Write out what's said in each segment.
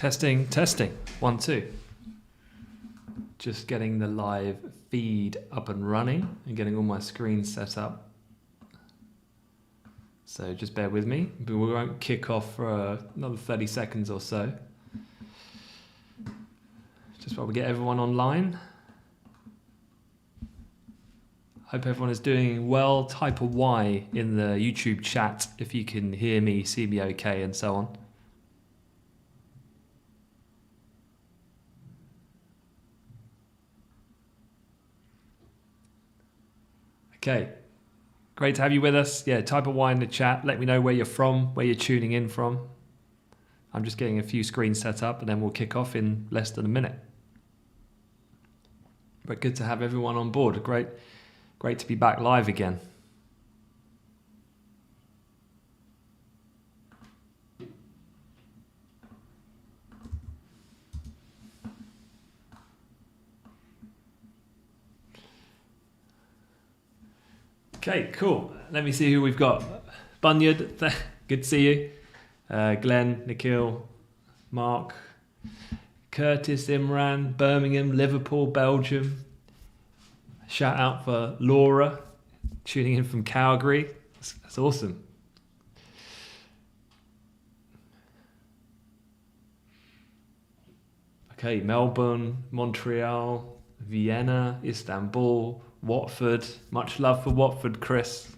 Testing, testing. 1, 2. Just getting the live feed up and running and getting all my screens set up. So just bear with me. We won't kick off for another 30 seconds or so. Just while we get everyone online. Hope everyone is doing well. Type a Y in the YouTube chat if you can hear me, see me okay, and so on. Okay, great to have you with us. Yeah, type a Y in the chat. Let me know where you're from, where you're tuning in from. I'm just getting a few screens set up and then we'll kick off in less than a minute. But good to have everyone on board. Great to be back live again. Okay, cool. Let me see who we've got. Bunyard, good to see you. Glenn, Nikhil, Mark, Curtis, Imran, Birmingham, Liverpool, Belgium. Shout out for Laura, tuning in from Calgary. That's awesome. Okay, Melbourne, Montreal, Vienna, Istanbul, Watford. Much love for Watford, Chris.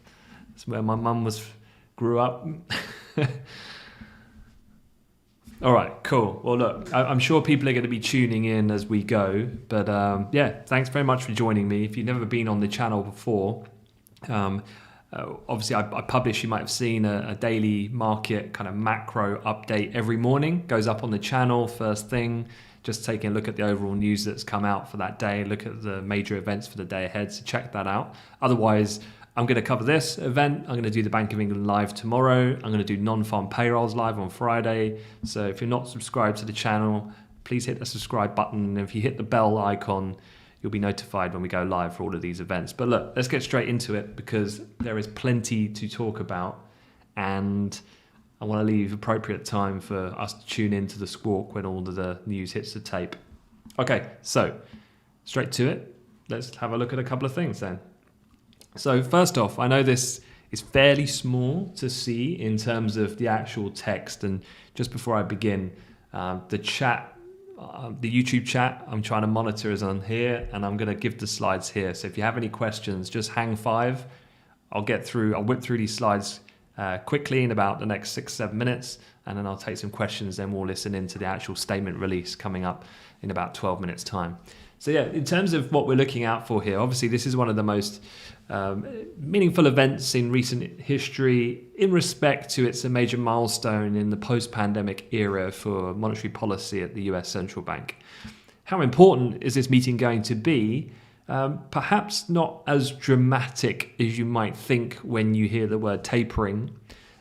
That's where my mum grew up. All right, cool. Well, look, I'm sure people are going to be tuning in as we go. But yeah, thanks very much for joining me. If you've never been on the channel before, obviously I publish, you might have seen a daily market kind of macro update every morning. Goes up on the channel first thing. Just taking a look at the overall news that's come out for that day, look at the major events for the day ahead, so check that out. Otherwise, I'm going to cover this event. I'm going to do the Bank of England live tomorrow. I'm going to do non-farm payrolls live on Friday. So if you're not subscribed to the channel, please hit the subscribe button. And if you hit the bell icon, you'll be notified when we go live for all of these events. But look, let's get straight into it because there is plenty to talk about. And I want to leave appropriate time for us to tune into the squawk when all of the news hits the tape. Okay, so straight to it. Let's have a look at a couple of things then. So first off, I know this is fairly small to see in terms of the actual text. And just before I begin, the chat, the YouTube chat I'm trying to monitor is on here, and I'm going to give the slides here. So if you have any questions, just hang 5. I'll whip through these slides quickly in about the next 6-7 minutes, and then I'll take some questions, then we'll listen into the actual statement release coming up in about 12 minutes time. So yeah, in terms of what we're looking out for here, obviously this is one of the most meaningful events in recent history in respect to it's a major milestone in the post-pandemic era for monetary policy at the US Central Bank. How important is this meeting going to be? Perhaps not as dramatic as you might think when you hear the word tapering.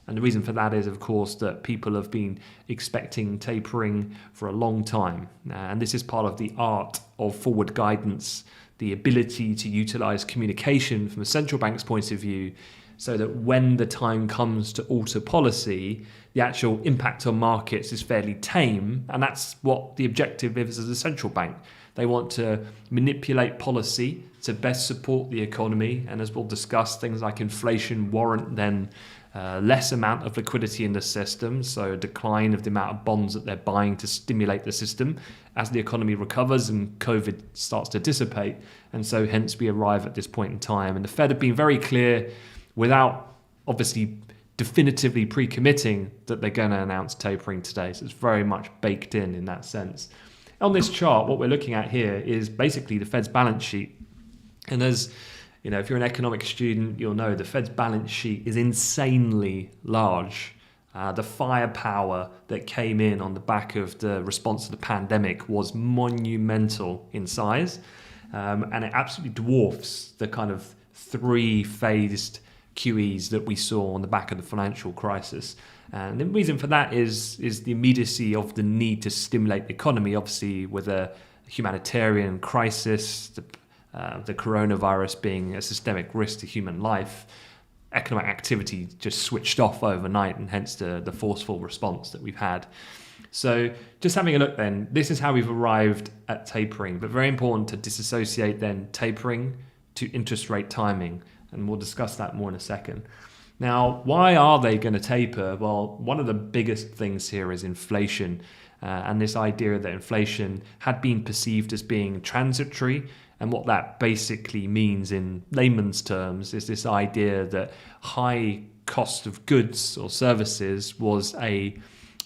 And the reason for that is, of course, that people have been expecting tapering for a long time. And this is part of the art of forward guidance, the ability to utilize communication from a central bank's point of view so that when the time comes to alter policy, the actual impact on markets is fairly tame. And that's what the objective is as a central bank. They want to manipulate policy to best support the economy. And as we'll discuss, things like inflation warrant then less amount of liquidity in the system, so a decline of the amount of bonds that they're buying to stimulate the system as the economy recovers and COVID starts to dissipate. And so hence we arrive at this point in time. And the Fed have been very clear without obviously definitively pre-committing that they're going to announce tapering today. So it's very much baked in that sense. On this chart, what we're looking at here is basically the Fed's balance sheet. And as you know, if you're an economics student, you'll know the Fed's balance sheet is insanely large. The firepower that came in on the back of the response to the pandemic was monumental in size. And it absolutely dwarfs the kind of 3-phased QEs that we saw on the back of the financial crisis. And the reason for that is the immediacy of the need to stimulate the economy, obviously with a humanitarian crisis, the coronavirus being a systemic risk to human life. Economic activity just switched off overnight, and hence the forceful response that we've had. So just having a look then, this is how we've arrived at tapering, but very important to disassociate then tapering to interest rate timing. And we'll discuss that more in a second. Now, why are they going to taper? Well, one of the biggest things here is inflation. And this idea that inflation had been perceived as being transitory. And what that basically means in layman's terms is this idea that high cost of goods or services was a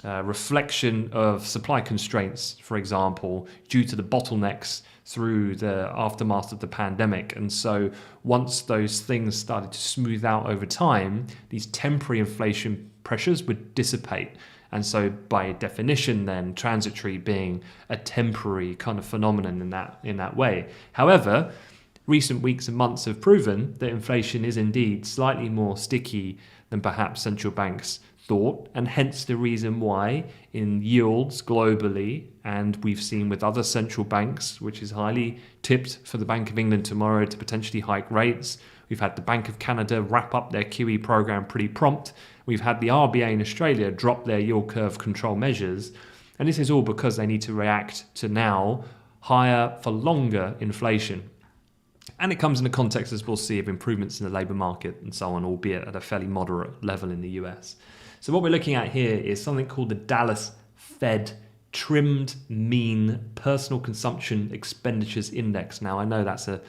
reflection of supply constraints, for example, due to the bottlenecks through the aftermath of the pandemic. And so once those things started to smooth out over time, these temporary inflation pressures would dissipate. And so by definition then, transitory being a temporary kind of phenomenon in that way. However, recent weeks and months have proven that inflation is indeed slightly more sticky than perhaps central banks thought, and hence the reason why in yields globally, and we've seen with other central banks, which is highly tipped for the Bank of England tomorrow to potentially hike rates. We've had the Bank of Canada wrap up their QE program pretty prompt. We've had the RBA in Australia drop their yield curve control measures. And this is all because they need to react to now higher for longer inflation. And it comes in the context, as we'll see, of improvements in the labour market and so on, albeit at a fairly moderate level in the US. So what we're looking at here is something called the Dallas Fed Trimmed Mean Personal Consumption Expenditures Index. Now, I know that's a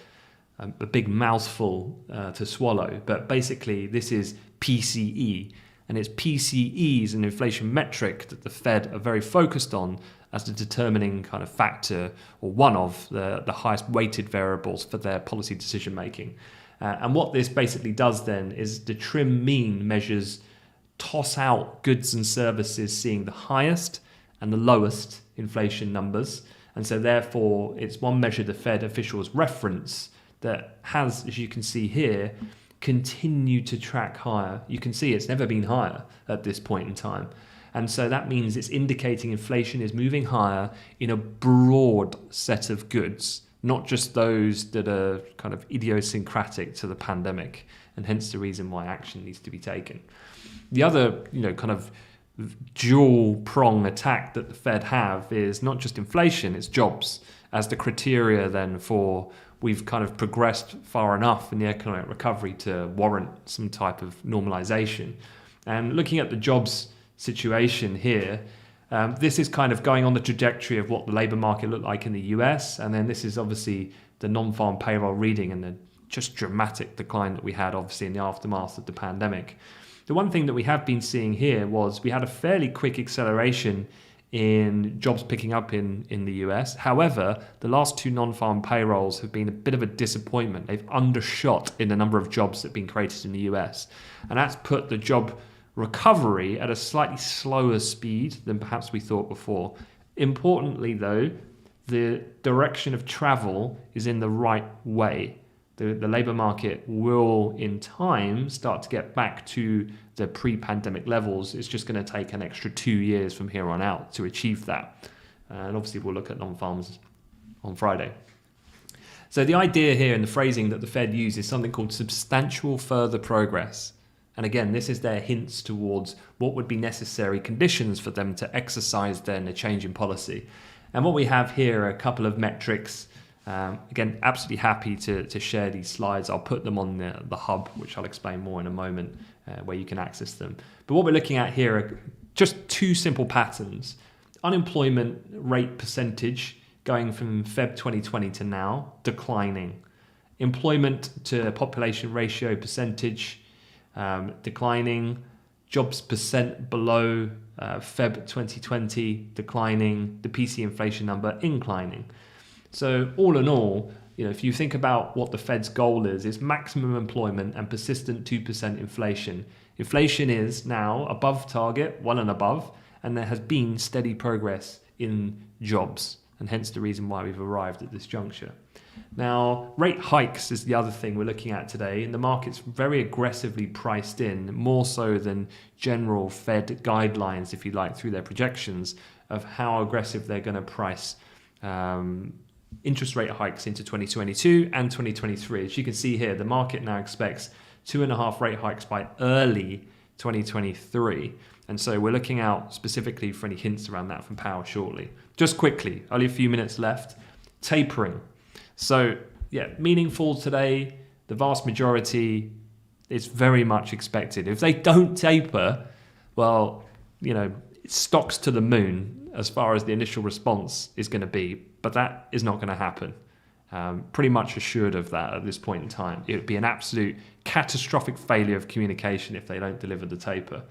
big mouthful to swallow, but basically this is PCE. And it's PCE is an inflation metric that the Fed are very focused on as the determining kind of factor, or one of the highest weighted variables for their policy decision making. And what this basically does then is the trim mean measures toss out goods and services seeing the highest and the lowest inflation numbers. And so therefore it's one measure the Fed officials reference that has, as you can see here, continued to track higher. You can see it's never been higher at this point in time. And so that means it's indicating inflation is moving higher in a broad set of goods, not just those that are kind of idiosyncratic to the pandemic, and hence the reason why action needs to be taken. The other, kind of dual prong attack that the Fed have is not just inflation, it's jobs as the criteria then for we've kind of progressed far enough in the economic recovery to warrant some type of normalization. And looking at the jobs situation here, this is kind of going on the trajectory of what the labor market looked like in the US. And then this is obviously the non-farm payroll reading and the just dramatic decline that we had obviously in the aftermath of the pandemic. The one thing that we have been seeing here was we had a fairly quick acceleration in jobs picking up in the US. However, the last two non-farm payrolls have been a bit of a disappointment. They've undershot in the number of jobs that have been created in the US. And that's put the job recovery at a slightly slower speed than perhaps we thought before. Importantly, though, the direction of travel is in the right way. The labour market will, in time, start to get back to the pre-pandemic levels. It's just going to take an extra 2 years from here on out to achieve that. And obviously, we'll look at non-farms on Friday. So the idea here and the phrasing that the Fed uses is something called substantial further progress. And again, this is their hints towards what would be necessary conditions for them to exercise then a change in policy. And what we have here are a couple of metrics. Again, absolutely happy to share these slides. I'll put them on the hub, which I'll explain more in a moment, where you can access them. But what we're looking at here are just two simple patterns. Unemployment rate percentage going from Feb 2020 to now, declining. Employment to population ratio percentage, declining. Jobs percent below Feb 2020, declining. The PC inflation number inclining. So all in all, if you think about what the Fed's goal is maximum employment and persistent 2% inflation. Inflation is now above target, one and above, and there has been steady progress in jobs, and hence the reason why we've arrived at this juncture. Now, rate hikes is the other thing we're looking at today, and the market's very aggressively priced in, more so than general Fed guidelines, if you like, through their projections of how aggressive they're going to price interest rate hikes into 2022 and 2023. As you can see here, the market now expects 2.5 rate hikes by early 2023. And so we're looking out specifically for any hints around that from Powell shortly. Just quickly, only a few minutes left. Tapering. So yeah, meaningful today. The vast majority is very much expected. If they don't taper, well, it stocks to the moon as far as the initial response is going to be, but that is not going to happen. Pretty much assured of that at this point in time. It would be an absolute catastrophic failure of communication if they don't deliver the taper.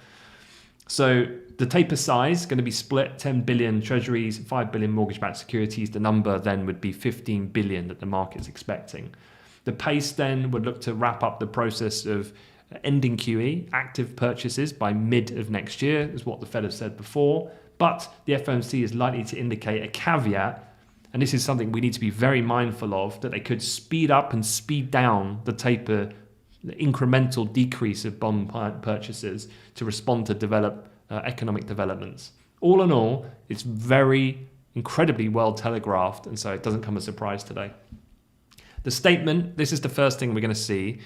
So the taper size is going to be split, 10 billion treasuries, 5 billion mortgage-backed securities. The number then would be 15 billion that the market's expecting. The pace then would look to wrap up the process of ending QE, active purchases, by mid of next year, is what the Fed have said before. But the FOMC is likely to indicate a caveat, and this is something we need to be very mindful of, that they could speed up and speed down the taper, the incremental decrease of bond purchases to respond to economic developments. All in all, it's very incredibly well telegraphed, and so it doesn't come as a surprise today. The statement, this is the first thing we're going to see,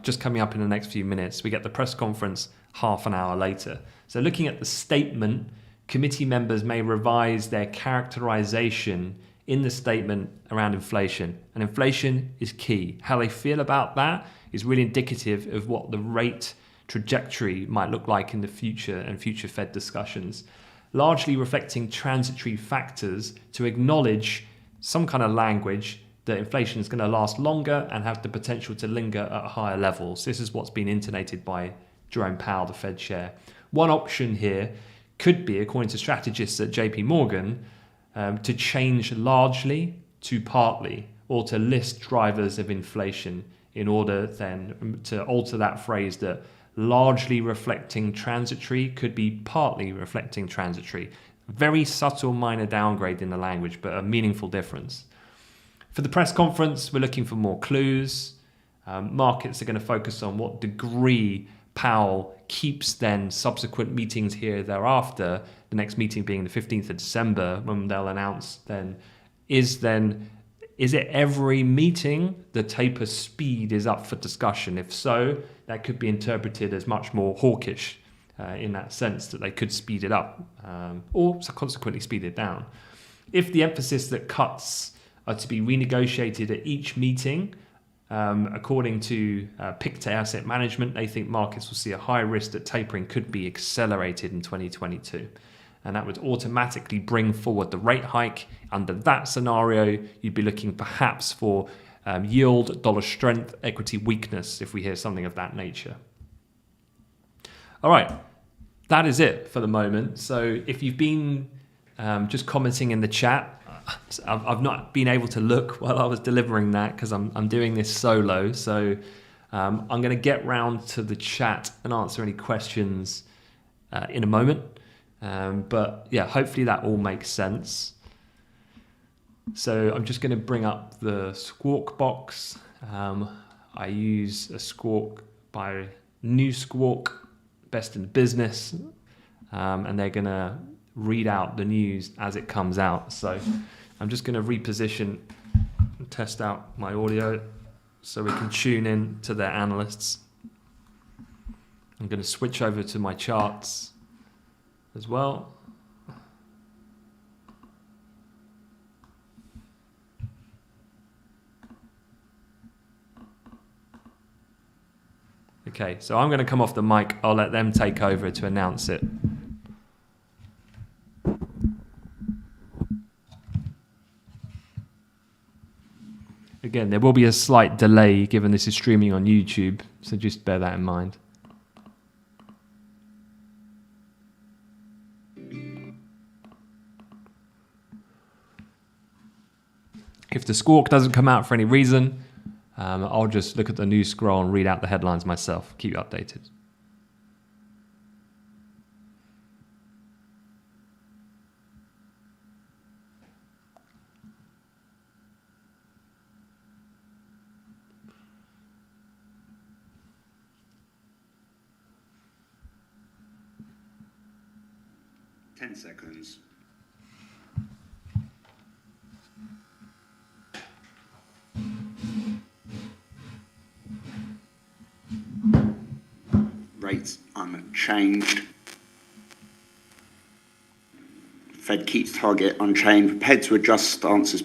just coming up in the next few minutes. We get the press conference half an hour later. So looking at the statement, committee members may revise their characterization in the statement around inflation. And inflation is key. How they feel about that is really indicative of what the rate trajectory might look like in the future and future Fed discussions, largely reflecting transitory factors to acknowledge some kind of language that inflation is going to last longer and have the potential to linger at higher levels. This is what's been intonated by Jerome Powell, the Fed chair. One option here could be, according to strategists at JP Morgan, to change largely to partly, or to list drivers of inflation in order then to alter that phrase that largely reflecting transitory could be partly reflecting transitory. Very subtle minor downgrade in the language, but a meaningful difference. For the press conference, we're looking for more clues. Markets are going to focus on what degree Powell keeps then subsequent meetings here thereafter, the next meeting being the 15th of December, when they'll announce is it every meeting the taper speed is up for discussion? If so, that could be interpreted as much more hawkish in that sense, that they could speed it up or consequently speed it down. If the emphasis that cuts are to be renegotiated at each meeting, according to Pictet Asset Management, they think markets will see a high risk that tapering could be accelerated in 2022. And that would automatically bring forward the rate hike. Under that scenario, you'd be looking perhaps for yield, dollar strength, equity weakness, if we hear something of that nature. All right, that is it for the moment. So if you've been just commenting in the chat, I've not been able to look while I was delivering that because I'm doing this solo. So I'm going to get round to the chat and answer any questions in a moment. But yeah, hopefully that all makes sense. So I'm just going to bring up the Squawk box. I use a Squawk by New Squawk, best in the business, and they're going to read out the news as it comes out. So I'm just going to reposition and test out my audio so we can tune in to their analysts. I'm going to switch over to my charts as well. Okay, so I'm going to come off the mic. I'll let them take over to announce it. Again, there will be a slight delay given this is streaming on YouTube, so just bear that in mind. If the Squawk doesn't come out for any reason, I'll just look at the news scroll and read out the headlines myself, keep you updated. Seconds. Rates unchanged. Fed keeps target unchanged, prepared to adjust stance as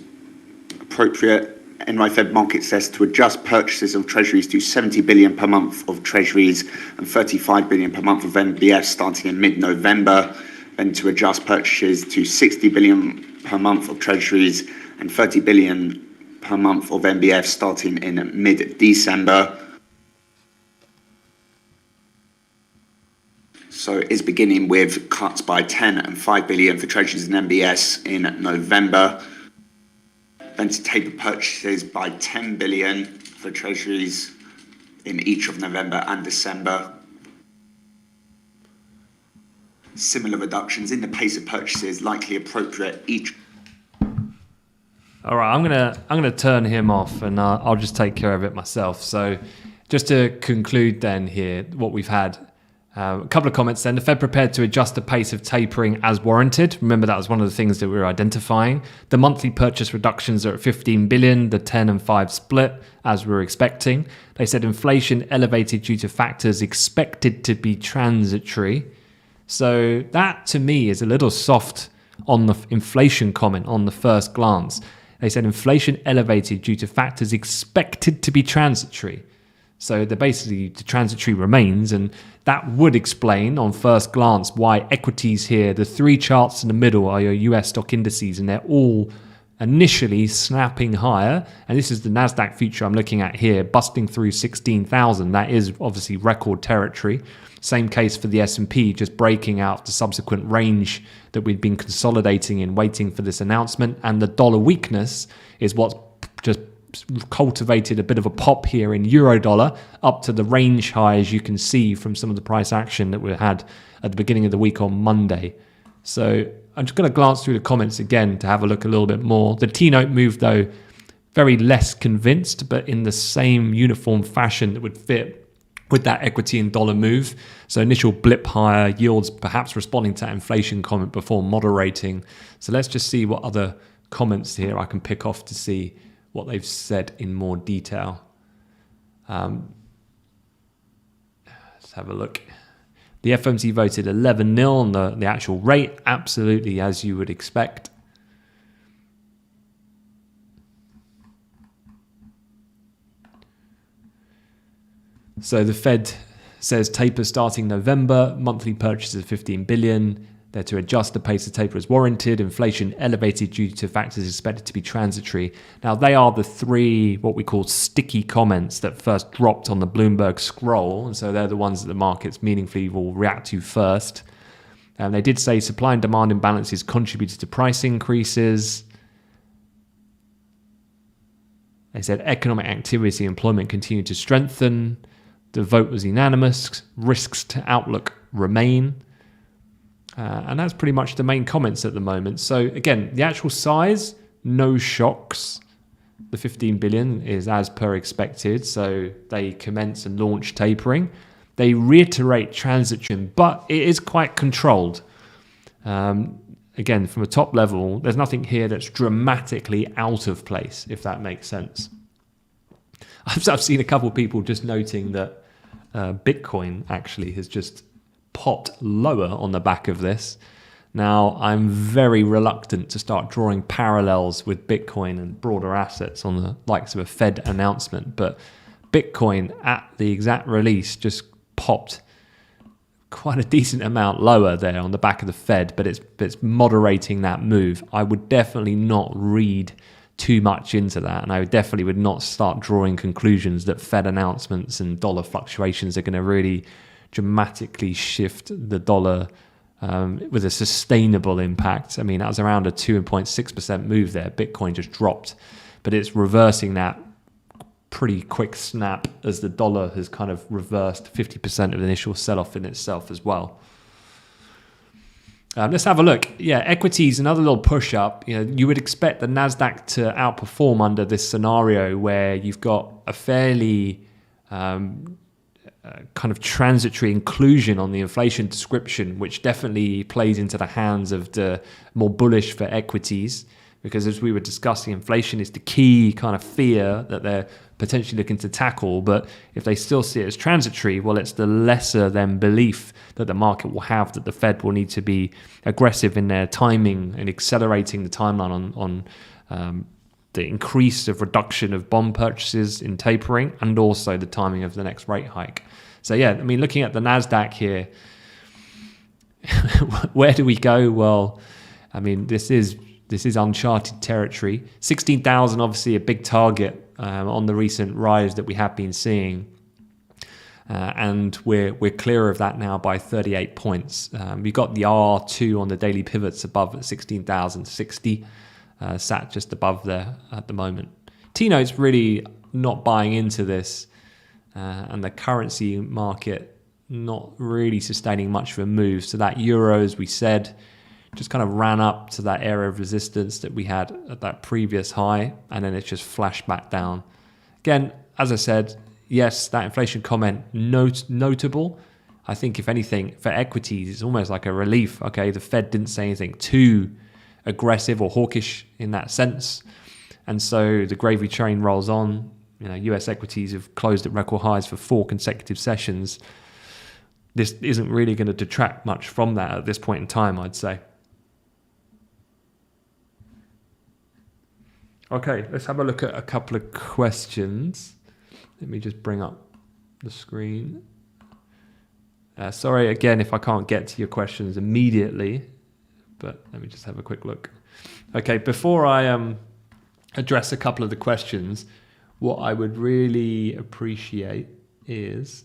appropriate. NY Fed market says to adjust purchases of treasuries to 70 billion per month of treasuries and 35 billion per month of MBS starting in mid-November, then to adjust purchases to 60 billion per month of treasuries and 30 billion per month of MBS starting in mid-December. So it's beginning with cuts by 10 and 5 billion for treasuries and MBS in November. Then to taper purchases by 10 billion for treasuries in each of November and December. Similar reductions in the pace of purchases likely appropriate each. All right, I'm gonna turn him off, and I'll just take care of it myself. So, just to conclude, then here, what we've had. A couple of comments then. The Fed prepared to adjust the pace of tapering as warranted. Remember, that was one of the things that we were identifying. The monthly purchase reductions are at 15 billion, the 10 and 5 split, as we were expecting. They said inflation elevated due to factors expected to be transitory. So that, to me, is a little soft on the inflation comment on the first glance. They said inflation elevated due to factors expected to be transitory. So they're basically, the transitory remains, and that would explain on first glance why equities here, the three charts in the middle are your US stock indices, and they're all initially snapping higher. And this is the NASDAQ future I'm looking at here, busting through 16,000. That is obviously record territory. Same case for the S&P, just breaking out the subsequent range that we'd been consolidating in, waiting for this announcement. And the dollar weakness is what's just cultivated a bit of a pop here in euro dollar up to the range high, as you can see from some of the price action that we had at the beginning of the week on Monday. So I'm just going to glance through the comments again to have a look a little bit more. The T-note move, though, very less convinced, but in the same uniform fashion that would fit with that equity and dollar move. So initial blip higher, yields perhaps responding to that inflation comment before moderating. So let's just see what other comments here I can pick off to see what they've said in more detail. Let's have a look. The FOMC voted 11-0 on the actual rate, absolutely as you would expect. So the Fed says taper starting November, monthly purchases of 15 billion. They're to adjust the pace of taper as warranted. Inflation elevated due to factors expected to be transitory. Now, they are the three, what we call sticky comments that first dropped on the Bloomberg scroll. And so they're the ones that the markets meaningfully will react to first. And they did say supply and demand imbalances contributed to price increases. They said economic activity and employment continued to strengthen. The vote was unanimous. Risks to outlook remain. And that's pretty much the main comments at the moment. So again, the actual size, no shocks. The 15 billion is as per expected. So they commence and launch tapering. They reiterate transition, but it is quite controlled. Again, from a top level, there's nothing here that's dramatically out of place, if that makes sense. I've seen a couple of people just noting that Bitcoin actually has just popped lower on the back of this. Now, I'm very reluctant to start drawing parallels with Bitcoin and broader assets on the likes of a Fed announcement, but Bitcoin at the exact release just popped quite a decent amount lower there on the back of the Fed, but it's moderating that move. I would definitely not read too much into that, and I definitely would not start drawing conclusions that Fed announcements and dollar fluctuations are going to really dramatically shift the dollar with a sustainable impact. I mean, that was around a 2.6% move there. Bitcoin just dropped, but it's reversing that pretty quick snap as the dollar has kind of reversed 50% of the initial sell-off in itself as well. Let's have a look. Yeah, equities, another little push up. You know, you would expect the NASDAQ to outperform under this scenario where you've got a fairly kind of transitory inclusion on the inflation description, which definitely plays into the hands of the more bullish for equities. because as we were discussing, inflation is the key kind of fear that they're potentially looking to tackle. But if they still see it as transitory, well, it's the lesser than belief that the market will have that the Fed will need to be aggressive in their timing and accelerating the timeline on the increase of reduction of bond purchases in tapering, and also the timing of the next rate hike. So yeah, I mean, looking at the NASDAQ here, where do we go? Well, I mean, this is uncharted territory. 16,000, obviously a big target on the recent rise that we have been seeing. And we're clear of that now by 38 points. We've got the R2 on the daily pivots above at 16,060, sat just above there at the moment. T-Note's really not buying into this, and the currency market not really sustaining much of a move. So that euro, as we said, just kind of ran up to that area of resistance that we had at that previous high, and then it just flashed back down. Again, as I said, yes, that inflation comment notable. I think if anything, for equities, it's almost like a relief. Okay, the Fed didn't say anything too aggressive or hawkish in that sense. And so the gravy train rolls on. You know, US equities have closed at record highs for 4 consecutive sessions. This isn't really going to detract much from that at this point in time, I'd say. Okay, let's have a look at a couple of questions. Let me just bring up the screen. Sorry again if I can't get to your questions immediately, but let me just have a quick look. Okay, before I address a couple of the questions, what I would really appreciate is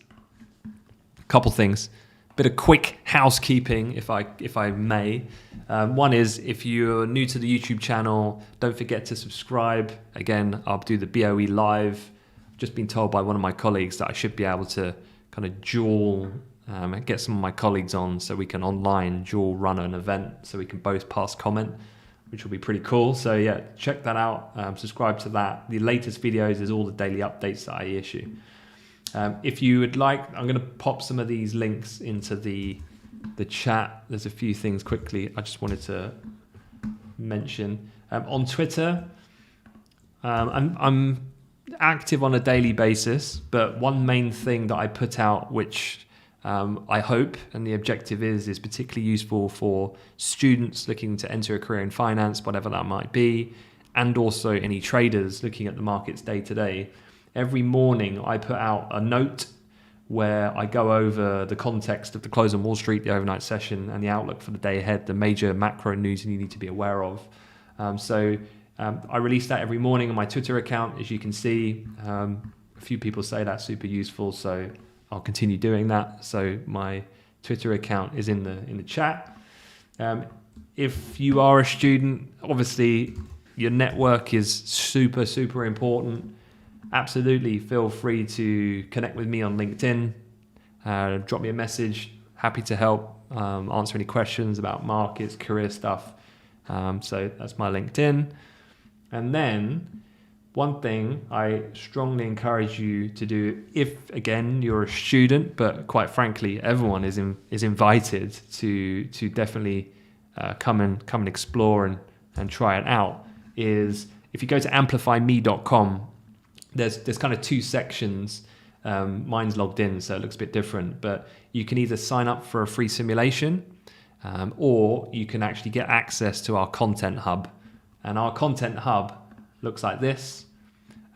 a couple things. A bit of quick housekeeping, if I may. One is, if you're new to the YouTube channel, don't forget to subscribe. Again, I'll do the BOE live. Just been told by one of my colleagues that I should be able to kind of dual get some of my colleagues on, so we can online dual run an event, so we can both pass comment, which will be pretty cool. So yeah, check that out. Subscribe to that. The latest videos is all the daily updates that I issue. If you would like, I'm going to pop some of these links into the chat. There's a few things quickly I just wanted to mention. On Twitter, I'm active on a daily basis, but one main thing that I put out, which I hope, and the objective is particularly useful for students looking to enter a career in finance, whatever that might be, and also any traders looking at the markets day to day. Every morning I put out a note where I go over the context of the close on Wall Street, the overnight session, and the outlook for the day ahead, the major macro news you need to be aware of. I release that every morning on my Twitter account, as you can see. A few people say that's super useful, so I'll continue doing that. So my Twitter account is in the chat. If you are a student, obviously your network is super, super important. Absolutely feel free to connect with me on LinkedIn. Drop me a message. Happy to help answer any questions about markets, career stuff. So that's my LinkedIn. And then one thing I strongly encourage you to do, if again you're a student, but quite frankly everyone is invited to definitely come and explore and try it out, is if you go to amplifyme.com, there's kind of 2 sections. Mine's logged in, so it looks a bit different, but you can either sign up for a free simulation, or you can actually get access to our content hub. And our content hub looks like this.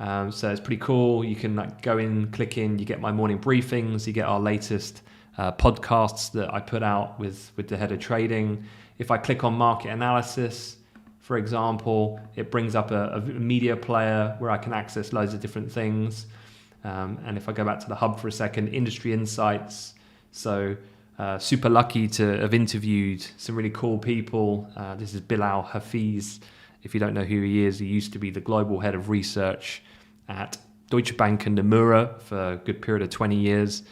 So it's pretty cool. You can go in, click in, you get my morning briefings, you get our latest podcasts that I put out with the head of trading. If I click on market analysis, for example, it brings up a media player where I can access loads of different things. And if I go back to the hub for a second, industry insights. So super lucky to have interviewed some really cool people. This is Bilal Hafiz. If you don't know who he is, he used to be the global head of research at Deutsche Bank and Nomura for a good period of 20 years.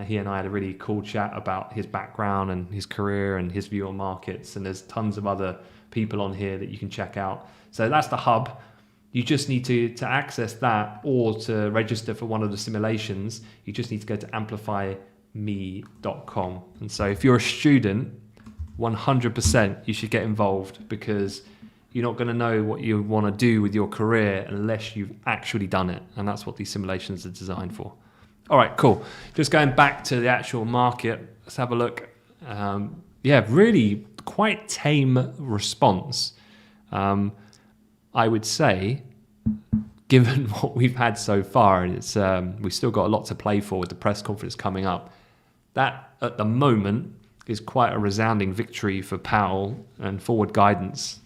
He and I had a really cool chat about his background and his career and his view on markets. And there's tons of other people on here that you can check out. So that's the hub. You just need to access that, or to register for one of the simulations, you just need to go to amplifyme.com. And so if you're a student, 100% you should get involved, because you're not going to know what you want to do with your career unless you've actually done it. And that's what these simulations are designed for. All right, cool. Just going back to the actual market, let's have a look. Really quite tame response. I would say, given what we've had so far, and it's we've still got a lot to play for with the press conference coming up. That at the moment is quite a resounding victory for Powell and forward guidance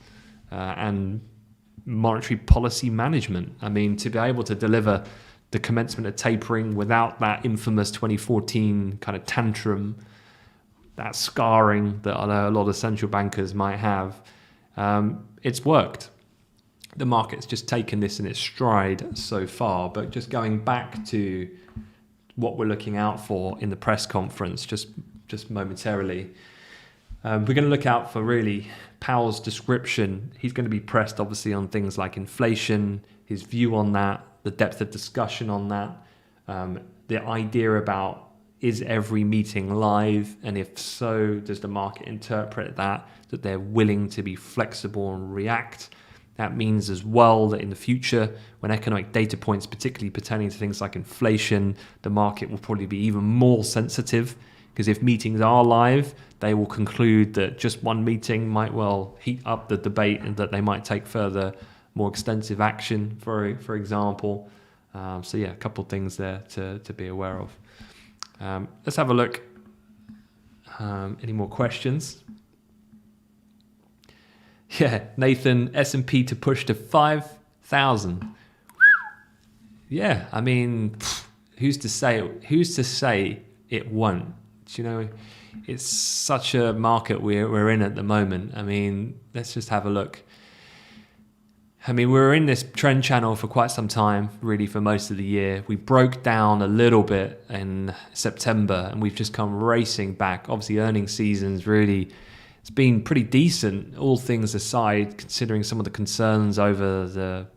and monetary policy management. I mean, to be able to deliver the commencement of tapering without that infamous 2014 kind of tantrum, that scarring that I know a lot of central bankers might have, it's worked. The market's just taken this in its stride so far, but just going back to what we're looking out for in the press conference, just momentarily, we're going to look out for really Powell's description. He's going to be pressed obviously on things like inflation, his view on that, the depth of discussion on that, the idea about is every meeting live, and if so, does the market interpret that they're willing to be flexible and react? That means as well that in the future, when economic data points, particularly pertaining to things like inflation, the market will probably be even more sensitive, because if meetings are live, they will conclude that just one meeting might well heat up the debate and that they might take further, more extensive action, for example. A couple of things there to be aware of. Let's have a look. Any more questions? Yeah, Nathan, S&P to push to 5,000. Yeah, I mean, who's to say it won't? Do you know, it's such a market we're in at the moment. I mean, let's just have a look. I mean, we were in this trend channel for quite some time, really for most of the year. We broke down a little bit in September, and we've just come racing back. Obviously, earnings season's really, it's been pretty decent, all things aside, considering some of the concerns over the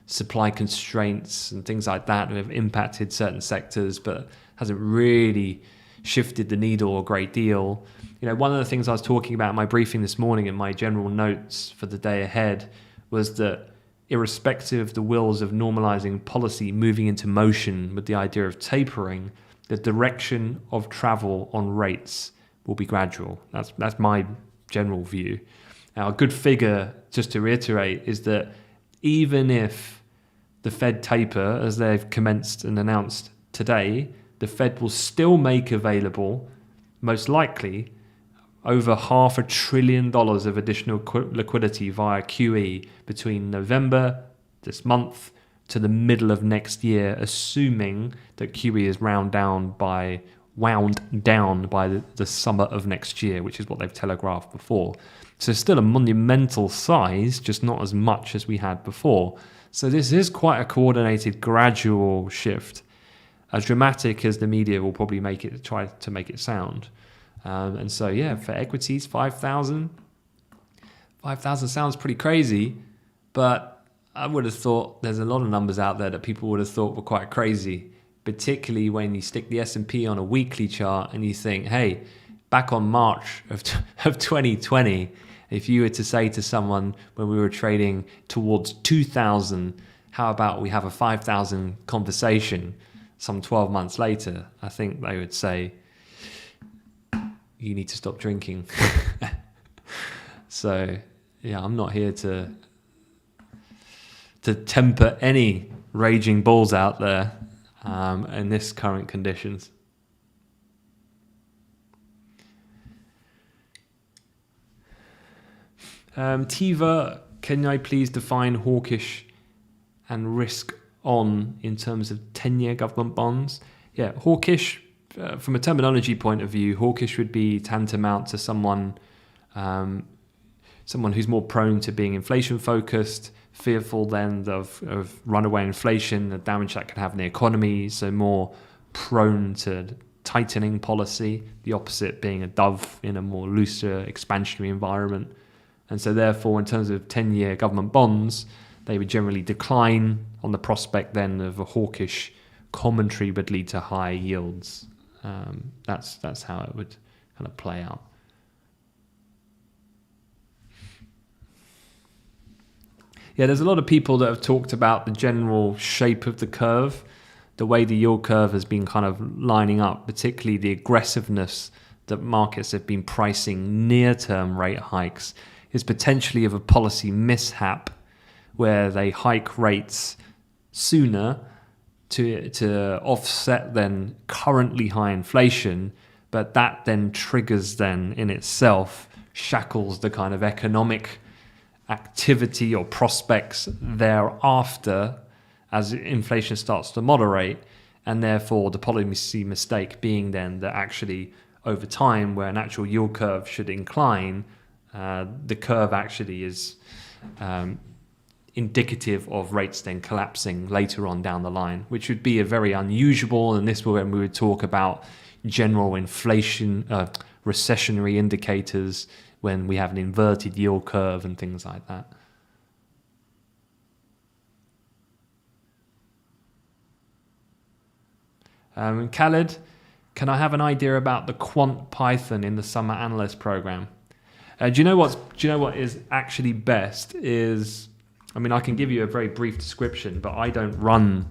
supply constraints and things like that have impacted certain sectors, but hasn't really shifted the needle a great deal. You know, one of the things I was talking about in my briefing this morning in my general notes for the day ahead was that irrespective of the wills of normalizing policy moving into motion with the idea of tapering, the direction of travel on rates will be gradual. That's my general view. Now, a good figure, just to reiterate, is that even if the Fed taper, as they've commenced and announced today, the Fed will still make available, most likely, over $500 billion of additional liquidity via QE between November, this month, to the middle of next year, assuming that QE is wound down by the summer of next year, which is what they've telegraphed before. So still a monumental size, just not as much as we had before. So this is quite a coordinated, gradual shift, as dramatic as the media will probably try to make it sound. And so, yeah, for equities, 5,000 sounds pretty crazy, but I would have thought there's a lot of numbers out there that people would have thought were quite crazy, particularly when you stick the S&P on a weekly chart and you think, hey, back on March of 2020, if you were to say to someone when we were trading towards 2,000, how about we have a 5,000 conversation some 12 months later, I think they would say, you need to stop drinking. So, yeah, I'm not here to temper any raging bulls out there in this current conditions. Tiva, can I please define hawkish and risk on in terms of 10-year government bonds? Yeah, hawkish, from a terminology point of view, hawkish would be tantamount to someone who's more prone to being inflation focused, fearful then of runaway inflation, the damage that can have in the economy, so more prone to tightening policy, the opposite being a dove in a more looser expansionary environment. And so therefore, in terms of 10-year government bonds, they would generally decline on the prospect then of a hawkish commentary would lead to high yields. That's how it would kind of play out. Yeah, there's a lot of people that have talked about the general shape of the curve, the way the yield curve has been kind of lining up, particularly the aggressiveness that markets have been pricing near-term rate hikes is potentially of a policy mishap where they hike rates sooner to offset then currently high inflation, but that then triggers then in itself shackles the kind of economic activity or prospects thereafter as inflation starts to moderate, and therefore the policy mistake being then that actually over time where an actual yield curve should incline, the curve actually is indicative of rates then collapsing later on down the line, which would be a very unusual, and this is when we would talk about general inflation, recessionary indicators when we have an inverted yield curve and things like that. Khaled, can I have an idea about the quant Python in the summer analyst program? Do you know what is actually best is, I mean, I can give you a very brief description, but I don't run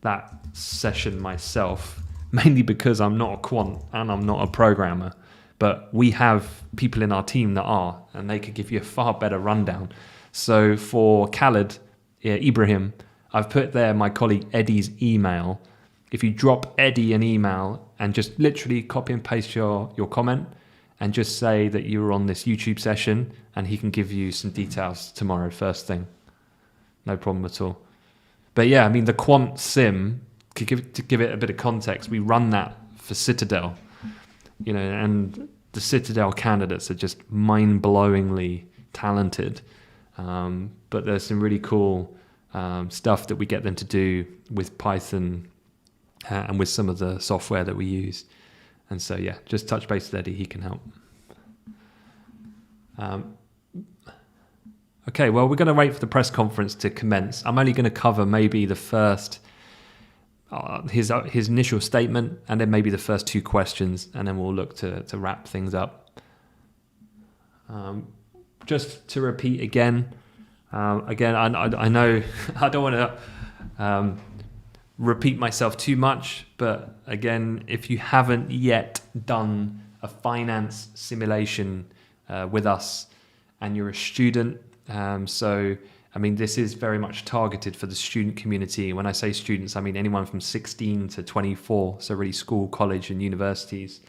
that session myself, mainly because I'm not a quant and I'm not a programmer. But we have people in our team that are, and they could give you a far better rundown. So for Khaled, Ibrahim, I've put there my colleague Eddie's email. If you drop Eddie an email and just literally copy and paste your comment and just say that you were on this YouTube session, and he can give you some details tomorrow first thing. No problem at all. But yeah, I mean, the quant sim, to give it a bit of context, we run that for Citadel, and the Citadel candidates are just mind-blowingly talented. But there's some really cool stuff that we get them to do with Python and with some of the software that we use. And so, yeah, just touch base with Eddie, he can help. Okay, well, we're going to wait for the press conference to commence. I'm only going to cover maybe the first, his initial statement, and then maybe the first two questions, and then we'll look to wrap things up. Just to repeat again, I know I don't want to repeat myself too much, but again, if you haven't yet done a finance simulation with us and you're a student, so I mean, this is very much targeted for the student community. When I say students, I mean anyone from 16 to 24, so really school, college and universities.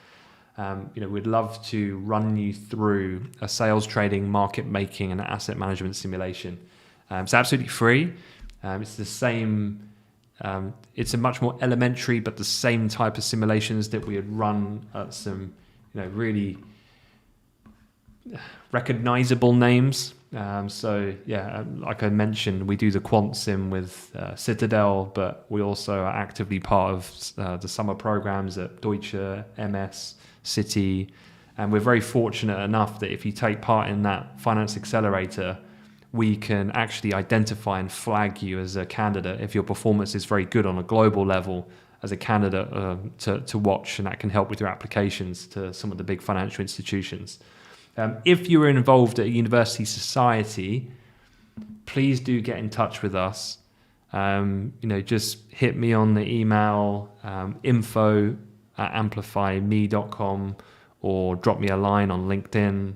We'd love to run you through a sales trading, market making and asset management simulation. It's absolutely free. It's the same, it's a much more elementary but the same type of simulations that we had run at some really recognizable names. Like I mentioned, we do the quant sim with Citadel, but we also are actively part of the summer programs at Deutsche, MS, Citi, and we're very fortunate enough that if you take part in that finance accelerator, we can actually identify and flag you as a candidate if your performance is very good on a global level as a candidate to watch, and that can help with your applications to some of the big financial institutions. If you were involved at a university society, please do get in touch with us. Just hit me on the email info@amplifyme.com or drop me a line on LinkedIn.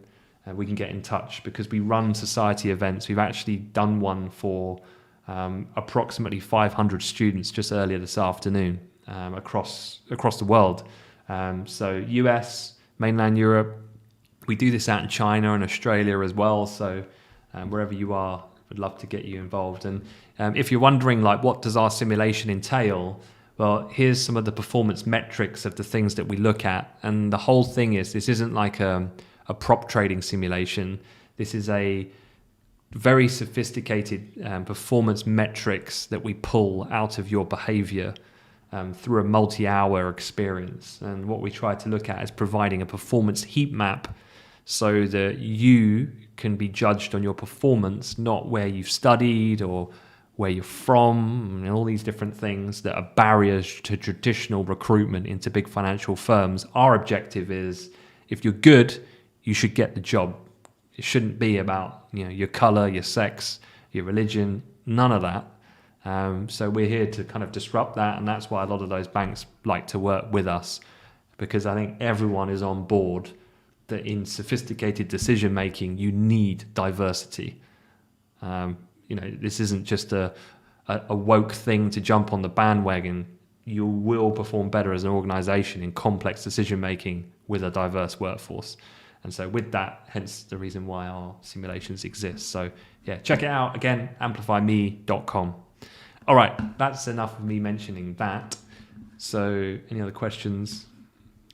We can get in touch because we run society events. We've actually done one for approximately 500 students just earlier this afternoon across the world. So US, mainland Europe. We do this out in China and Australia as well. So wherever you are, we'd love to get you involved. And if you're wondering, what does our simulation entail? Well, here's some of the performance metrics of the things that we look at. And the whole thing is, this isn't like a prop trading simulation. This is a very sophisticated performance metrics that we pull out of your behavior through a multi-hour experience. And what we try to look at is providing a performance heat map so that you can be judged on your performance, not where you've studied or where you're from, and all these different things that are barriers to traditional recruitment into big financial firms. Our objective is, if you're good, you should get the job. It shouldn't be about your color, your sex, your religion, none of that. So we're here to kind of disrupt that, and that's why a lot of those banks like to work with us, because I think everyone is on board that in sophisticated decision making you need diversity. This isn't just a woke thing to jump on the bandwagon. You will perform better as an organization in complex decision making with a diverse workforce. And so with that, hence the reason why our simulations exist. So yeah, check it out. Again, amplifyme.com. All right, that's enough of me mentioning that. So any other questions?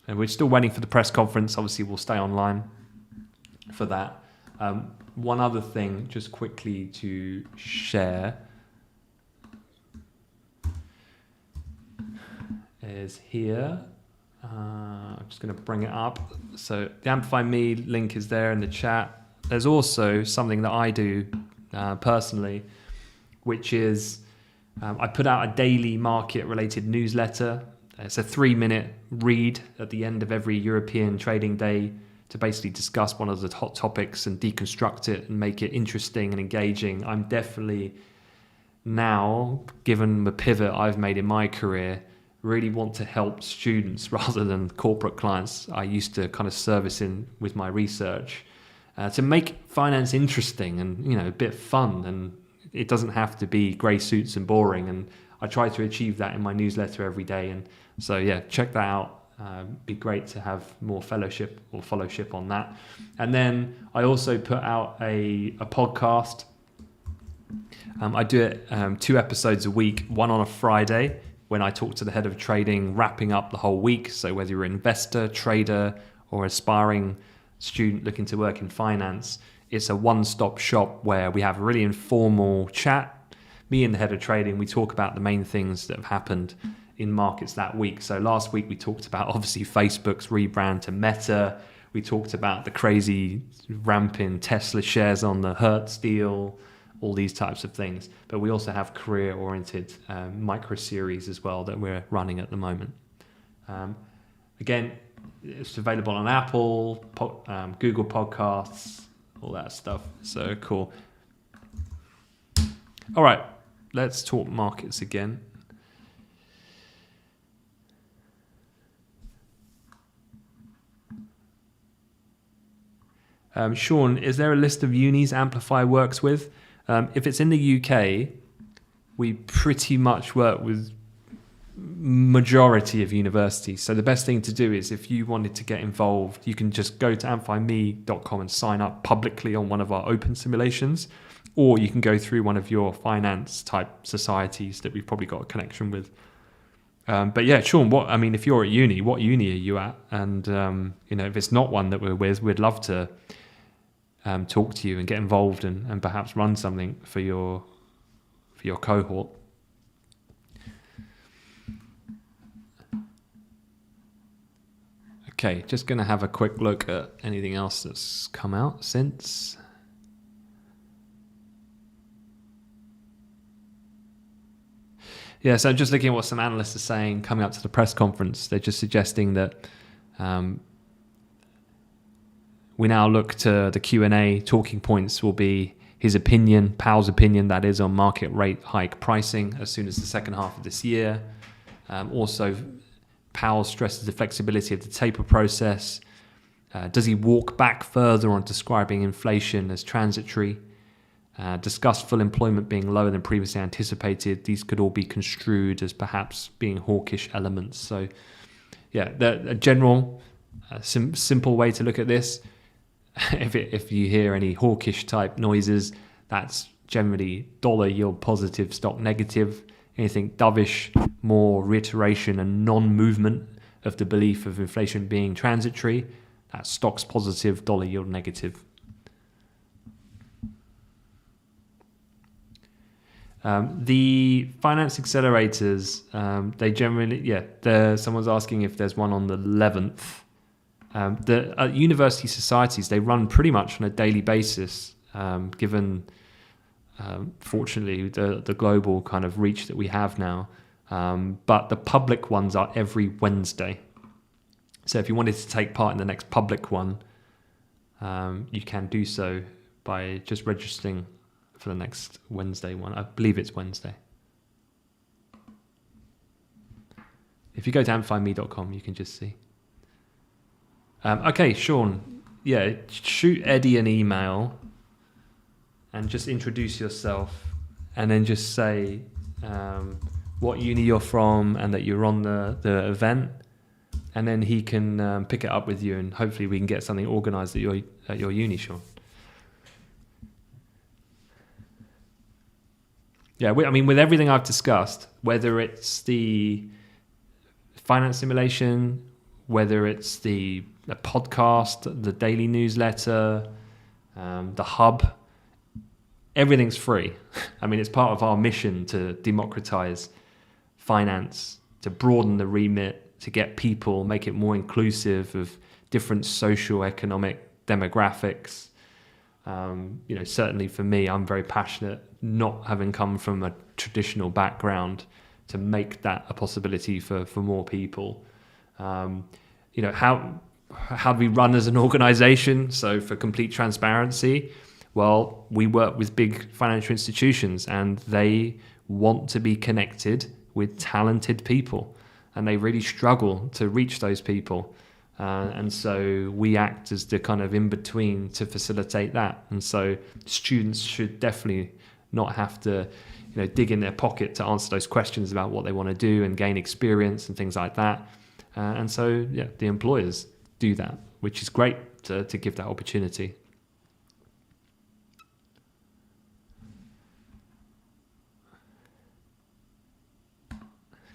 And we're still waiting for the press conference. Obviously, we'll stay online for that. One other thing, just quickly to share, is here. I'm just going to bring it up. So the Amplify Me link is there in the chat. There's also something that I do personally, which is I put out a daily market-related newsletter. It's a 3-minute read at the end of every European trading day to basically discuss one of the hot topics and deconstruct it and make it interesting and engaging. I'm definitely now, given the pivot I've made in my career, really want to help students rather than corporate clients I used to kind of service in with my research, to make finance interesting and a bit fun, and it doesn't have to be grey suits and boring, and I try to achieve that in my newsletter every day. And so yeah, check that out. Be great to have more fellowship or fellowship on that. And then I also put out a podcast. I do it 2 episodes a week, one on a Friday when I talk to the head of trading, wrapping up the whole week. So whether you're an investor, trader, or aspiring student looking to work in finance, it's a one-stop shop where we have a really informal chat. Me and the head of trading, we talk about the main things that have happened in markets that week. So last week we talked about obviously Facebook's rebrand to Meta. We talked about the crazy ramping Tesla shares on the Hertz deal, all these types of things. But we also have career-oriented micro series as well that we're running at the moment. Again, it's available on Apple, Google Podcasts, all that stuff. So cool. All right, let's talk markets again. Sean, is there a list of unis Amplify works with? If it's in the UK, we pretty much work with majority of universities. So the best thing to do is if you wanted to get involved, you can just go to amplifyme.com and sign up publicly on one of our open simulations, or you can go through one of your finance type societies that we've probably got a connection with. But yeah, Sean, if you're at uni, what uni are you at? And if it's not one that we're with, we'd love to talk to you and get involved and perhaps run something for your cohort. Okay, just going to have a quick look at anything else that's come out since. Yeah, so just looking at what some analysts are saying coming up to the press conference, they're just suggesting that we now look to the Q&A. Talking points will be his opinion, Powell's opinion, that is, on market rate hike pricing as soon as the second half of this year. Also, Powell stresses the flexibility of the taper process. Does he walk back further on describing inflation as transitory? Discuss full employment being lower than previously anticipated. These could all be construed as perhaps being hawkish elements. So, yeah, a general, simple way to look at this. If you hear any hawkish type noises, that's generally dollar yield positive, stock negative. Anything dovish, more reiteration and non-movement of the belief of inflation being transitory, that's stocks positive, dollar yield negative. The finance accelerators, they generally, someone's asking if there's one on the 11th. The university societies, they run pretty much on a daily basis, given, fortunately, the global kind of reach that we have now. But the public ones are every Wednesday. So if you wanted to take part in the next public one, you can do so by just registering for the next Wednesday one. I believe it's Wednesday. If you go to amplifyme.com, you can just see. Okay, Sean. Yeah, shoot Eddie an email and just introduce yourself, and then just say what uni you're from and that you're on the event, and then he can pick it up with you, and hopefully we can get something organised at your uni, Sean. Yeah, I mean, with everything I've discussed, whether it's the finance simulation, whether it's the podcast, the daily newsletter, the hub, everything's free. I mean, it's part of our mission to democratize finance, to broaden the remit, to get people, make it more inclusive of different social, economic demographics. Certainly for me, I'm very passionate, not having come from a traditional background, to make that a possibility for more people. How do we run as an organization? So for complete transparency, well, we work with big financial institutions, and they want to be connected with talented people, and they really struggle to reach those people. And so we act as the kind of in-between to facilitate that. And so students should definitely not have to dig in their pocket to answer those questions about what they want to do and gain experience and things like that. And so, the employers do that, which is great to give that opportunity.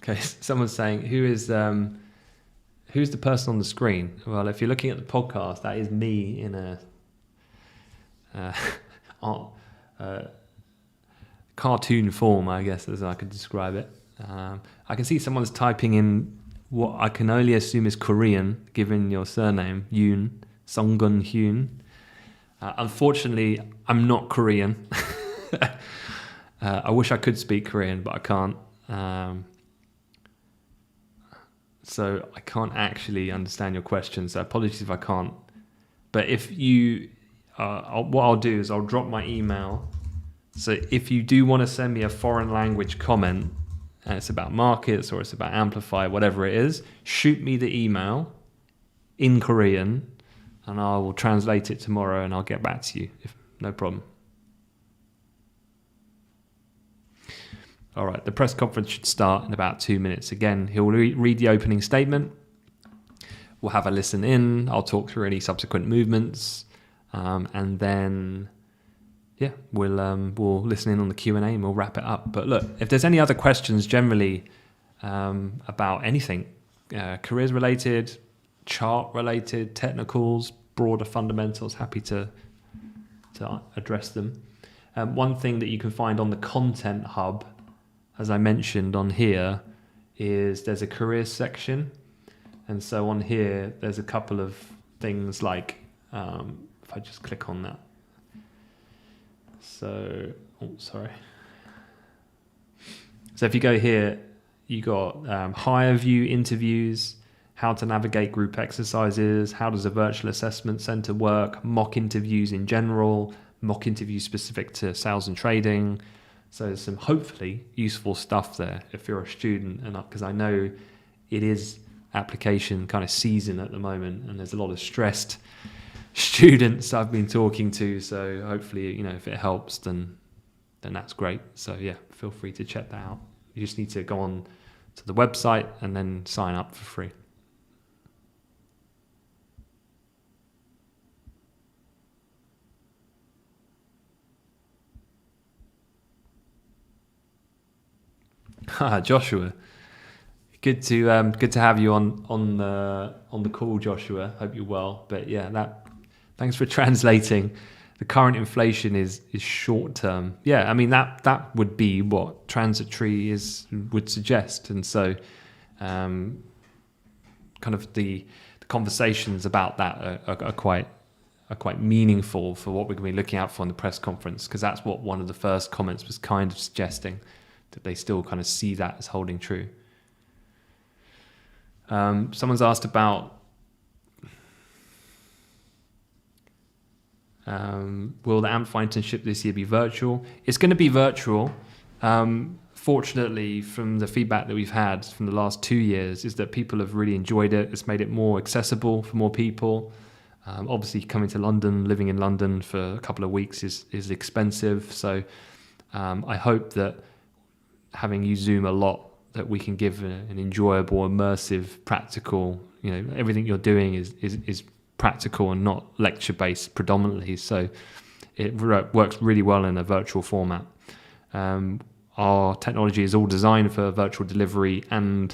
Okay, someone's saying, who's the person on the screen? Well, if you're looking at the podcast, that is me in a cartoon form, I guess, as I could describe it. I can see someone's typing in what I can only assume is Korean, given your surname, Yoon, Songgun Hyun. Unfortunately, I'm not Korean. I wish I could speak Korean, but I can't. So I can't actually understand your question, so apologies if I can't. But if you, what I'll do is I'll drop my email. So if you do want to send me a foreign language comment, and it's about markets or it's about Amplify, whatever it is, shoot me the email in Korean, and I will translate it tomorrow and I'll get back to you. No problem. All right, the press conference should start in about 2 minutes. Again, he'll read the opening statement. We'll have a listen in. I'll talk through any subsequent movements, and then we'll listen in on the Q&A and we'll wrap it up. But look, if there's any other questions generally about anything, careers related, chart related, technicals, broader fundamentals, happy to address them. One thing that you can find on the content hub, as I mentioned on here, is there's a careers section. And so on here, there's a couple of things like, if I just click on that. So if you go here, you got higher view interviews, how to navigate group exercises, how does a virtual assessment center work, mock interviews in general, mock interviews specific to sales and trading. So there's some hopefully useful stuff there if you're a student, and because I know it is application kind of season at the moment, and there's a lot of stressed students I've been talking to. So hopefully, if it helps, then that's great. So feel free to check that out. You just need to go on to the website and then sign up for free. Joshua, good to have you on the call, Joshua. Hope you're well. But thanks for translating. The current inflation is short term. I mean that would be what transitory would suggest, and so kind of the conversations about that are quite meaningful for what we're going to be looking out for in the press conference, because that's what one of the first comments was kind of suggesting, that they still kind of see that as holding true. Someone's asked about Will the Amplify internship this year be virtual? It's going to be virtual. Fortunately, from the feedback that we've had from the last 2 years, is that people have really enjoyed it. It's made it more accessible for more people. Obviously, coming to London, living in London for a couple of weeks is expensive. So I hope that having used Zoom a lot, that we can give an enjoyable, immersive, practical, everything you're doing is practical and not lecture-based predominantly. So it works really well in a virtual format. Our technology is all designed for virtual delivery, and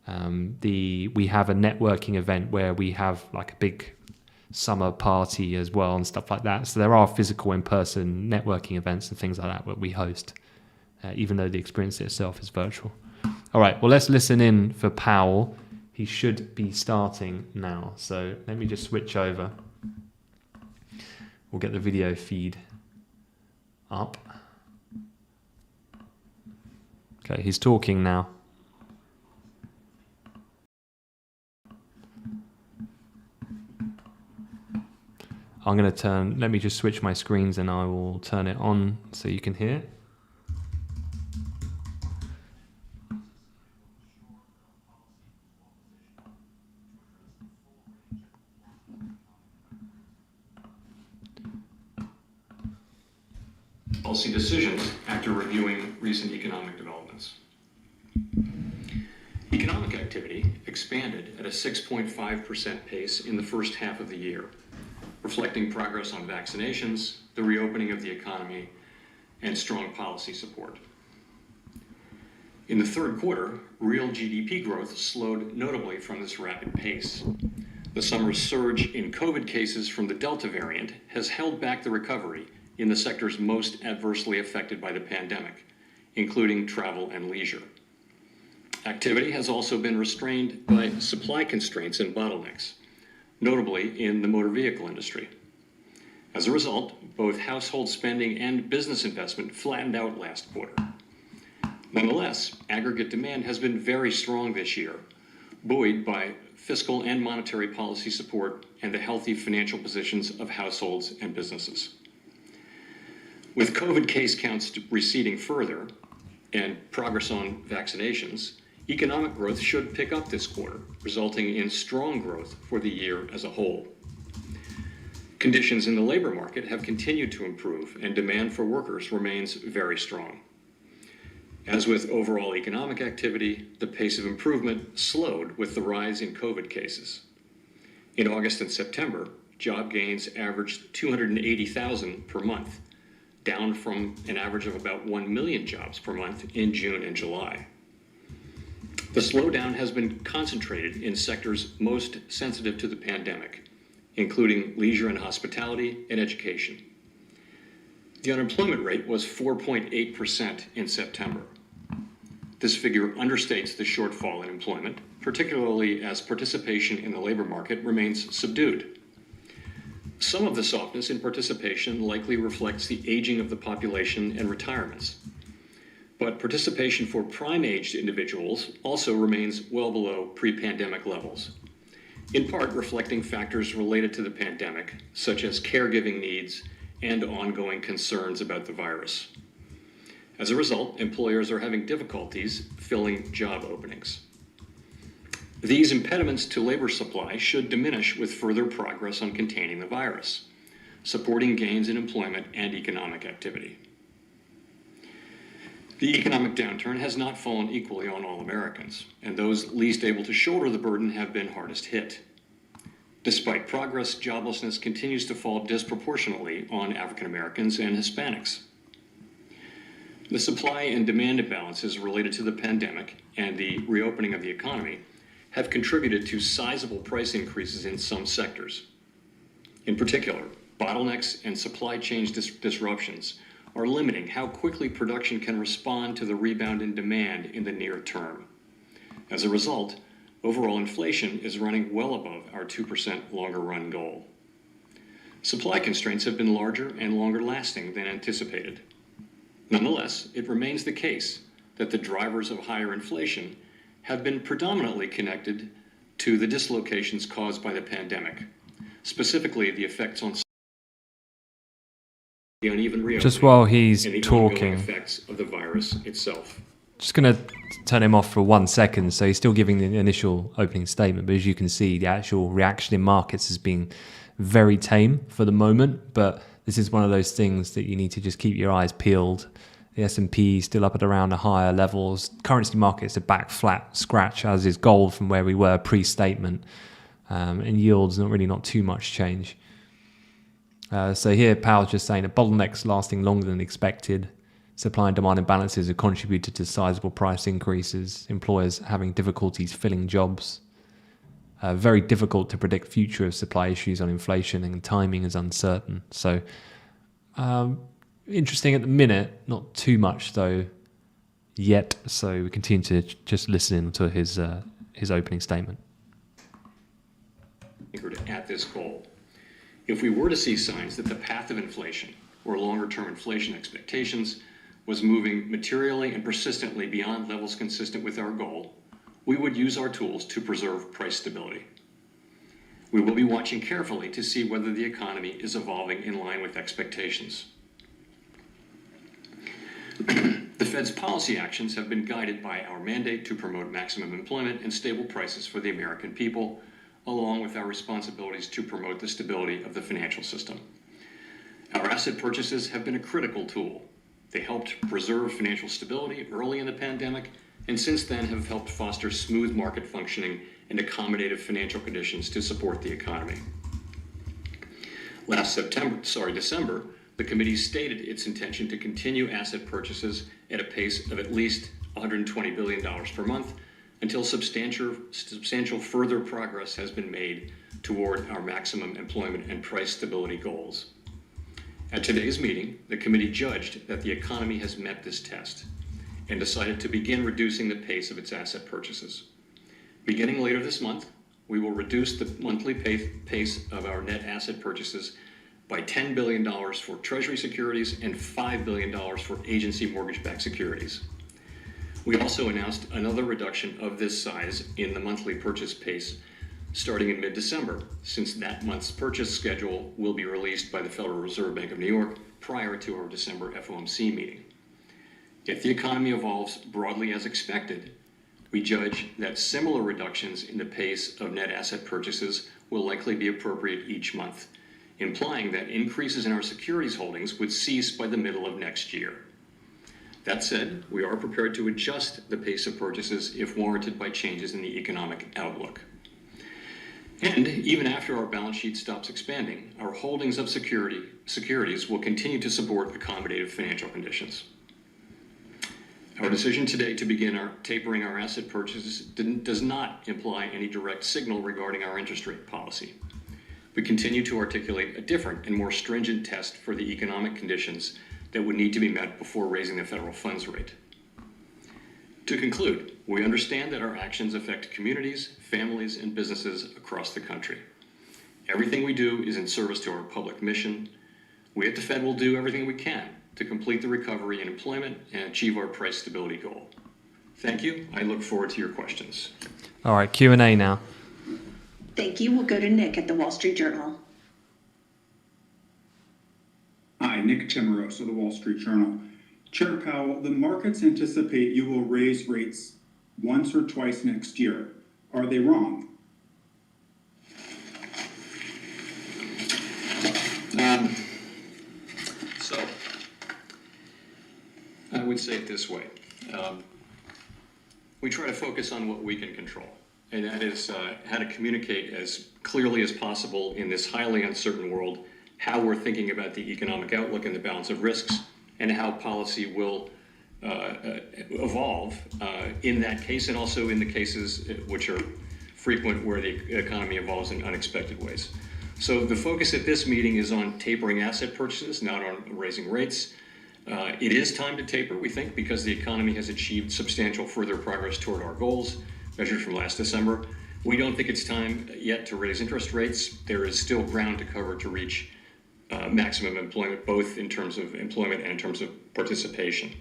we have a networking event where we have like a big summer party as well and stuff like that. So there are physical in-person networking events and things like that we host, even though the experience itself is virtual. All right, well, let's listen in for Powell. He should be starting now. So let me just switch over. We'll get the video feed up. Okay, he's talking now. Let me just switch my screens and I will turn it on so you can hear. Policy decisions after reviewing recent economic developments. Economic activity expanded at a 6.5% pace in the first half of the year, reflecting progress on vaccinations, the reopening of the economy, and strong policy support. In the third quarter, real GDP growth slowed notably from this rapid pace. The summer's surge in COVID cases from the Delta variant has held back the recovery in the sectors most adversely affected by the pandemic, including travel and leisure. Activity has also been restrained by supply constraints and bottlenecks, notably in the motor vehicle industry. As a result, both household spending and business investment flattened out last quarter. Nonetheless, aggregate demand has been very strong this year, buoyed by fiscal and monetary policy support and the healthy financial positions of households and businesses. With COVID case counts receding further and progress on vaccinations, economic growth should pick up this quarter, resulting in strong growth for the year as a whole. Conditions in the labor market have continued to improve, and demand for workers remains very strong. As with overall economic activity, the pace of improvement slowed with the rise in COVID cases. In August and September, job gains averaged 280,000 per month, down from an average of about 1 million jobs per month in June and July. The slowdown has been concentrated in sectors most sensitive to the pandemic, including leisure and hospitality and education. The unemployment rate was 4.8% in September. This figure understates the shortfall in employment, particularly as participation in the labor market remains subdued. Some of the softness in participation likely reflects the aging of the population and retirements. But participation for prime-aged individuals also remains well below pre-pandemic levels, in part reflecting factors related to the pandemic, such as caregiving needs and ongoing concerns about the virus. As a result, employers are having difficulties filling job openings. These impediments to labor supply should diminish with further progress on containing the virus, supporting gains in employment and economic activity. The economic downturn has not fallen equally on all Americans, and those least able to shoulder the burden have been hardest hit. Despite progress, joblessness continues to fall disproportionately on African Americans and Hispanics. The supply and demand imbalances related to the pandemic and the reopening of the economy have contributed to sizable price increases in some sectors. In particular, bottlenecks and supply chain disruptions are limiting how quickly production can respond to the rebound in demand in the near term. As a result, overall inflation is running well above our 2% longer run goal. Supply constraints have been larger and longer lasting than anticipated. Nonetheless, it remains the case that the drivers of higher inflation have been predominantly connected to the dislocations caused by the pandemic, specifically the effects on the uneven reopening, Just while he's and the talking, ongoing effects of the virus itself. just going to turn him off for 1 second. So he's still giving the initial opening statement, but as you can see, the actual reaction in markets has been very tame for the moment. But this is one of those things that you need to just keep your eyes peeled. The S&P still up at around the higher levels. Currency markets are back flat, scratch, as is gold from where we were pre-statement. And yields, not too much change. So here, Powell's just saying that bottlenecks lasting longer than expected. Supply and demand imbalances have contributed to sizable price increases. Employers having difficulties filling jobs. Very difficult to predict future of supply issues on inflation, and timing is uncertain. So interesting at the minute, not too much though yet. So we continue to just listen to his opening statement. At this goal. If we were to see signs that the path of inflation or longer-term inflation expectations was moving materially and persistently beyond levels consistent with our goal, we would use our tools to preserve price stability. We will be watching carefully to see whether the economy is evolving in line with expectations. The Fed's policy actions have been guided by our mandate to promote maximum employment and stable prices for the American people, along with our responsibilities to promote the stability of the financial system. Our asset purchases have been a critical tool. They helped preserve financial stability early in the pandemic, and since then have helped foster smooth market functioning and accommodative financial conditions to support the economy. Last December, the committee stated its intention to continue asset purchases at a pace of at least $120 billion per month until substantial further progress has been made toward our maximum employment and price stability goals. At today's meeting, the committee judged that the economy has met this test and decided to begin reducing the pace of its asset purchases. Beginning later this month, we will reduce the monthly pace of our net asset purchases by $10 billion for Treasury securities and $5 billion for agency mortgage-backed securities. We also announced another reduction of this size in the monthly purchase pace starting in mid-December, since that month's purchase schedule will be released by the Federal Reserve Bank of New York prior to our December FOMC meeting. If the economy evolves broadly as expected, we judge that similar reductions in the pace of net asset purchases will likely be appropriate each month, implying that increases in our securities holdings would cease by the middle of next year. That said, we are prepared to adjust the pace of purchases if warranted by changes in the economic outlook. And even after our balance sheet stops expanding, our holdings of securities will continue to support accommodative financial conditions. Our decision today to begin tapering our asset purchases does not imply any direct signal regarding our interest rate policy. We continue to articulate a different and more stringent test for the economic conditions that would need to be met before raising the federal funds rate. To conclude, we understand that our actions affect communities, families, and businesses across the country. Everything we do is in service to our public mission. We at the Fed will do everything we can to complete the recovery in employment and achieve our price stability goal. Thank you. I look forward to your questions. All right, Q&A now. Thank you. We'll go to Nick at the Wall Street Journal. Hi, Nick Timmeros of the Wall Street Journal. Chair Powell, the markets anticipate you will raise rates once or twice next year. Are they wrong? So, I would say it this way. We try to focus on what we can control, and that is how to communicate as clearly as possible in this highly uncertain world how we're thinking about the economic outlook and the balance of risks, and how policy will evolve in that case, and also in the cases which are frequent where the economy evolves in unexpected ways. So the focus at this meeting is on tapering asset purchases, not on raising rates. It is time to taper, we think, because the economy has achieved substantial further progress toward our goals, measured from last December. We don't think it's time yet to raise interest rates. There is still ground to cover to reach maximum employment, both in terms of employment and in terms of participation.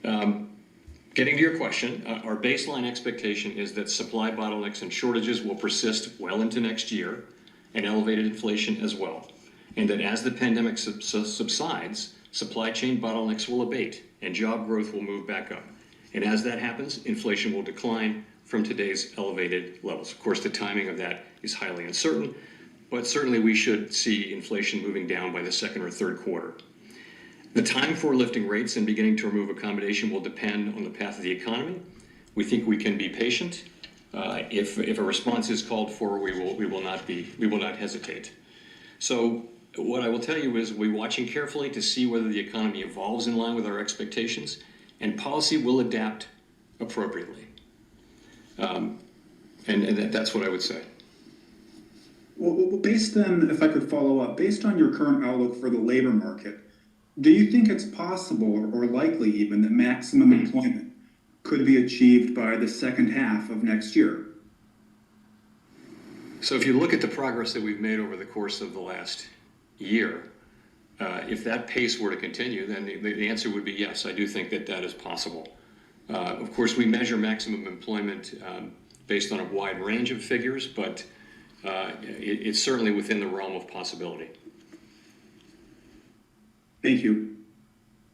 Getting to your question, our baseline expectation is that supply bottlenecks and shortages will persist well into next year, and elevated inflation as well. and that as the pandemic subsides, supply chain bottlenecks will abate and job growth will move back up. And as that happens, inflation will decline from today's elevated levels. Of course, the timing of that is highly uncertain, but certainly we should see inflation moving down by the second or third quarter. The time for lifting rates and beginning to remove accommodation will depend on the path of the economy. We think we can be patient. If a response is called for, we will not hesitate. So what I will tell you is we're watching carefully to see whether the economy evolves in line with our expectations, and policy will adapt appropriately. And that's what I would say. Well, based on, if I could follow up, based on your current outlook for the labor market, do you think it's possible or likely even that maximum employment could be achieved by the second half of next year? So if you look at the progress that we've made over the course of the last year, if that pace were to continue, then the answer would be yes. I do think that that is possible. Of course, we measure maximum employment based on a wide range of figures, but it's certainly within the realm of possibility. Thank you.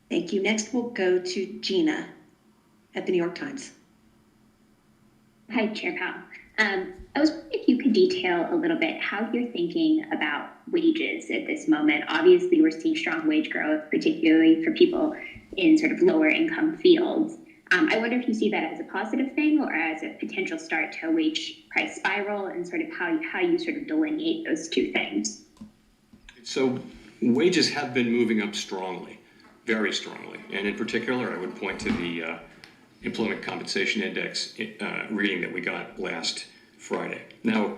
Thank you. Next, we'll go to Gina at the New York Times. Hi, Chair Powell. I was wondering if you could detail a little bit how you're thinking about wages at this moment. Obviously, we're seeing strong wage growth, particularly for people in sort of lower income fields. I wonder if you see that as a positive thing or as a potential start to a wage price spiral, and sort of how you sort of delineate those two things. So wages have been moving up strongly, very strongly. And in particular, I would point to the Employment Compensation Index reading that we got last Friday. Now,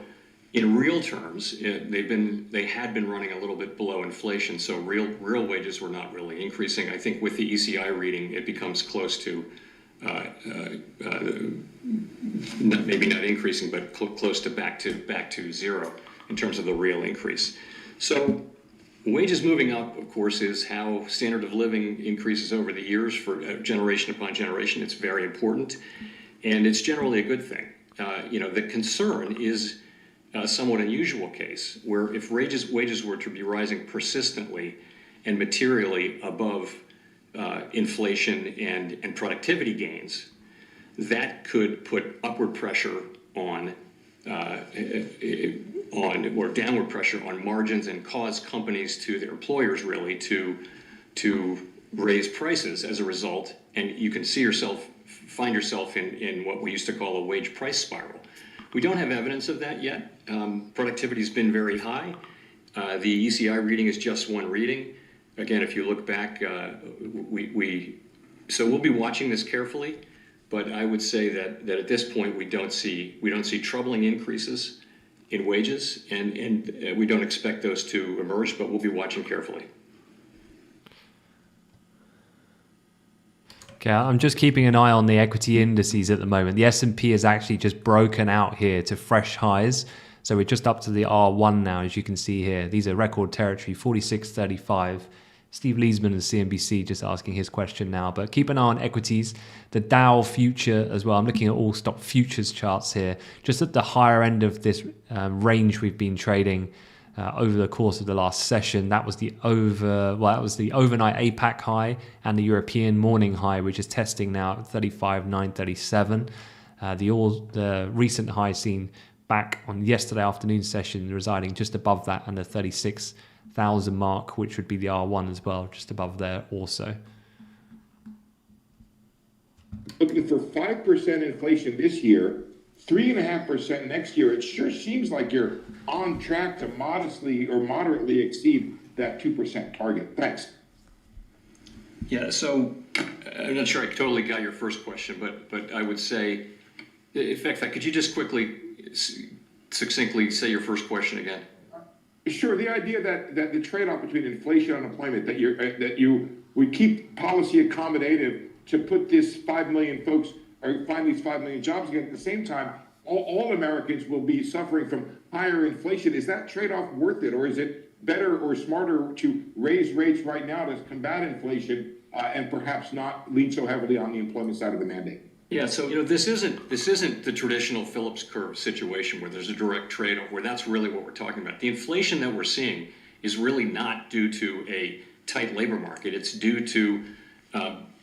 in real terms, they had been running a little bit below inflation, so real wages were not really increasing. I think with the ECI reading, it becomes close to maybe not increasing, but close to back to zero in terms of the real increase. So wages moving up, of course, is how standard of living increases over the years for generation upon generation. It's very important, and it's generally a good thing. The concern is a somewhat unusual case where if wages were to be rising persistently and materially above inflation and productivity gains, that could put upward pressure on or downward pressure on margins and cause companies to their employers really to raise prices as a result, and you can find yourself in what we used to call a wage price spiral. We don't have evidence of that yet. Productivity has been very high. The ECI reading is just one reading. Again, if you look back, so we'll be watching this carefully, but I would say that at this point we don't see troubling increases in wages, and we don't expect those to emerge, but we'll be watching carefully. Okay, I'm just keeping an eye on the equity indices at the moment. The S&P has actually just broken out here to fresh highs. So we're just up to the R1 now, as you can see here. These are record territory, 46.35. Steve Leesman of CNBC just asking his question now. But keep an eye on equities. The Dow future as well. I'm looking at all stock futures charts here. Just at the higher end of this range we've been trading over the course of the last session. That was the overnight APAC high and the European morning high, which is testing now at 35,937. The recent high seen back on yesterday afternoon session residing just above that and the 36,000 mark, which would be the R1 as well, just above there also. Looking for 5% inflation this year, 3.5% next year. It sure seems like you're on track to modestly or moderately exceed that 2% target. Thanks. Yeah, so I'm not sure I totally got your first question, but I would say, in fact, could you just quickly, succinctly say your first question again? Sure. The idea that the trade-off between inflation and unemployment, we keep policy accommodative to put this 5 million folks or find these 5 million jobs again. At the same time, all Americans will be suffering from higher inflation. Is that trade-off worth it, or is it better or smarter to raise rates right now to combat inflation and perhaps not lean so heavily on the employment side of the mandate? Yeah, so this isn't the traditional Phillips curve situation where there's a direct trade-off, where that's really what we're talking about. The inflation that we're seeing is really not due to a tight labor market. It's due to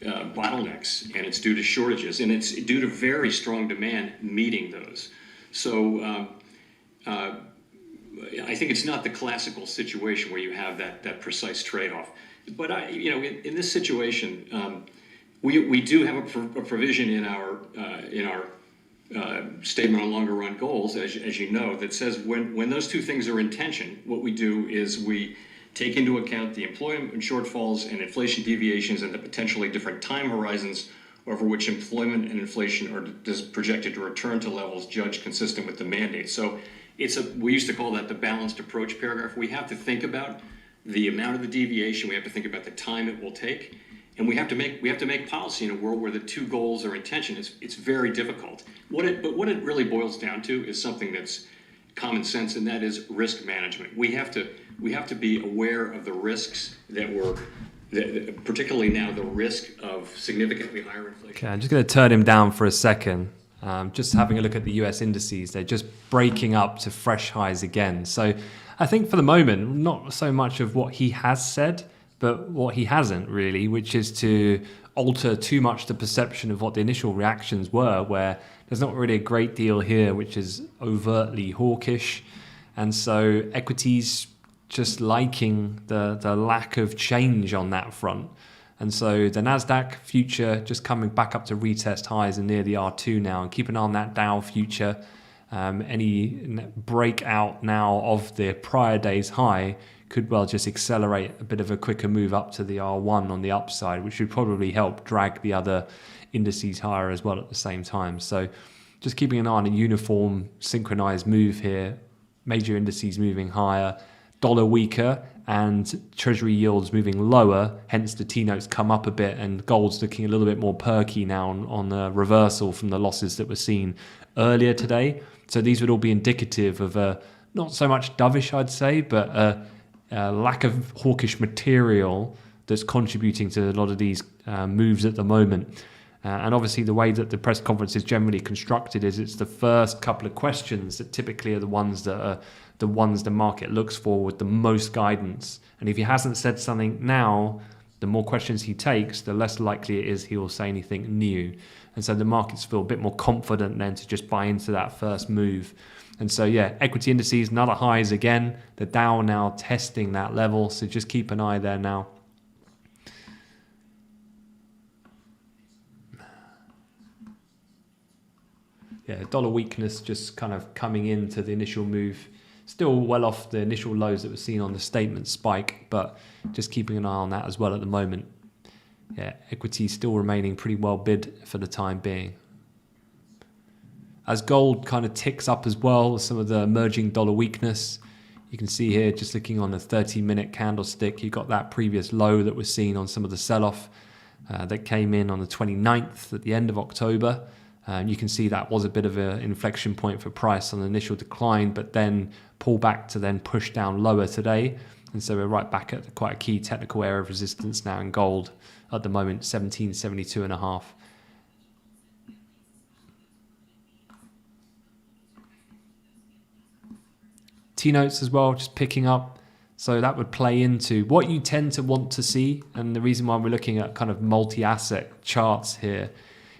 bottlenecks, and it's due to shortages, and it's due to very strong demand meeting those. So I think it's not the classical situation where you have that precise trade-off. But in this situation, we do have a provision in our statement on longer run goals, as you know, that says when those two things are in tension, what we do is we take into account the employment shortfalls and inflation deviations and the potentially different time horizons over which employment and inflation are projected to return to levels judged consistent with the mandate. So we used to call that the balanced approach paragraph. We have to think about the amount of the deviation. We have to think about the time it will take. And we have to make policy in a world where the two goals are in tension. It's very difficult. But what it really boils down to is something that's common sense, and that is risk management. We have to be aware of the risks particularly now the risk of significantly higher inflation. Okay, I'm just going to turn him down for a second. Just having a look at the US indices, they're just breaking up to fresh highs again. So I think for the moment, not so much of what he has said, but what he hasn't really, which is to alter too much the perception of what the initial reactions were, where there's not really a great deal here, which is overtly hawkish. And so equities just liking the lack of change on that front. And so the NASDAQ future just coming back up to retest highs and near the R2 now, and keep an eye on that Dow future. Any breakout now of the prior day's high could well just accelerate a bit of a quicker move up to the R1 on the upside, which would probably help drag the other indices higher as well at the same time. So just keeping an eye on a uniform synchronized move here, major indices moving higher, dollar weaker, and treasury yields moving lower, hence the T-notes come up a bit, and gold's looking a little bit more perky now on the reversal from the losses that were seen earlier today. So these would all be indicative of a not so much dovish, I'd say, but a lack of hawkish material that's contributing to a lot of these moves at the moment. And obviously the way that the press conference is generally constructed is it's the first couple of questions that typically are the ones the market looks for with the most guidance. And if he hasn't said something now, the more questions he takes, the less likely it is he will say anything new. And so the markets feel a bit more confident then to just buy into that first move. And so, yeah, equity indices, another highs again. The Dow now testing that level. So just keep an eye there now. Yeah, dollar weakness just kind of coming into the initial move. Still well off the initial lows that were seen on the statement spike, but just keeping an eye on that as well at the moment. Yeah, equity still remaining pretty well bid for the time being. As gold kind of ticks up as well, some of the emerging dollar weakness. You can see here, just looking on the 30-minute candlestick, you got that previous low that was seen on some of the sell-off that came in on the 29th at the end of October. You can see that was a bit of an inflection point for price on the initial decline, but then pull back to then push down lower today. And so we're right back at quite a key technical area of resistance now in gold at the moment, 1772.5. T-notes as well, just picking up. So that would play into what you tend to want to see. And the reason why we're looking at kind of multi-asset charts here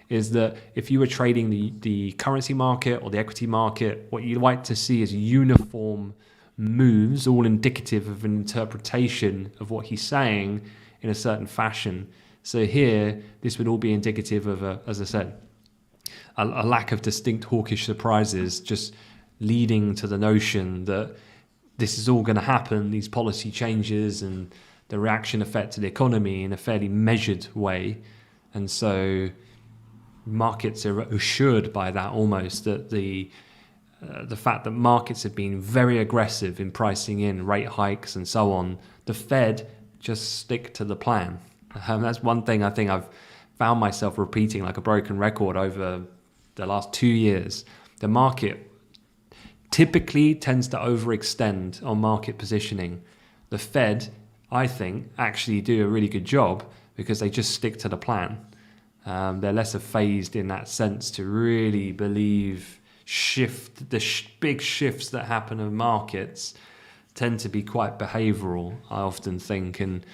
is that if you were trading the currency market or the equity market, what you like to see is uniform moves, all indicative of an interpretation of what he's saying in a certain fashion. So here, this would all be indicative of, as I said, a lack of distinct hawkish surprises, just leading to the notion that this is all going to happen, these policy changes and the reaction effect to the economy in a fairly measured way. And so markets are assured by that almost, that the fact that markets have been very aggressive in pricing in rate hikes and so on, the Fed just stick to the plan. That's one thing I think I've found myself repeating like a broken record over the last 2 years. The market typically tends to overextend on market positioning. The Fed, I think, actually do a really good job because they just stick to the plan. They're less phased in that sense to really believe big shifts that happen in markets. tend to be quite behavioral, I often think. And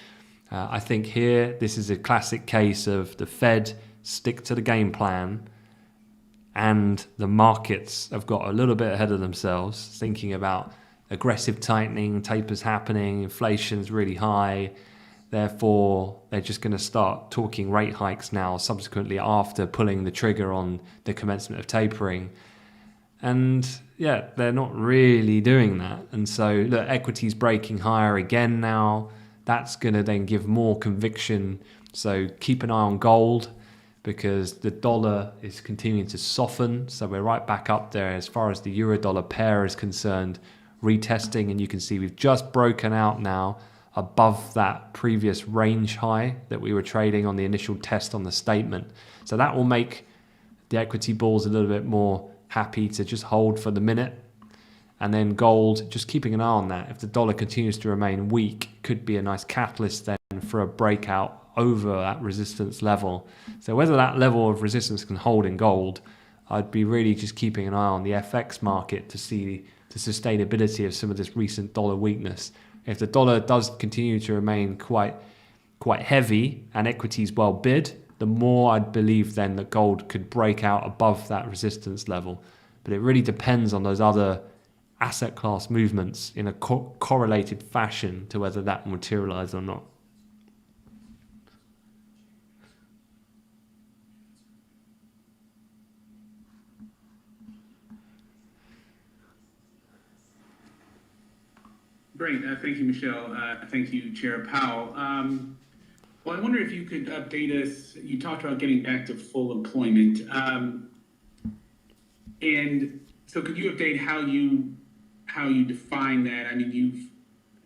I think here, this is a classic case of the Fed stick to the game plan, and the markets have got a little bit ahead of themselves, thinking about aggressive tightening, tapers happening, inflation's really high. Therefore, they're just going to start talking rate hikes now, subsequently after pulling the trigger on the commencement of tapering. And yeah, they're not really doing that. And so, look, equity's breaking higher again now. That's going to then give more conviction. So keep an eye on gold, because the dollar is continuing to soften. So we're right back up there as far as the euro-dollar pair is concerned, retesting. And you can see we've just broken out now above that previous range high that we were trading on the initial test on the statement. So that will make the equity bulls a little bit more happy to just hold for the minute. And then gold, just keeping an eye on that. If the dollar continues to remain weak, could be a nice catalyst then for a breakout over that resistance level. So whether that level of resistance can hold in gold, I'd be really just keeping an eye on the FX market to see the sustainability of some of this recent dollar weakness. If the dollar does continue to remain quite heavy and equities well bid, the more I'd believe then that gold could break out above that resistance level. But it really depends on those other asset class movements in a correlated fashion to whether that will materialize or not. Great. Thank you, Michelle. Thank you, Chair Powell. Well, I wonder if you could update us. You talked about getting back to full employment. And so could you update how you define that? I mean,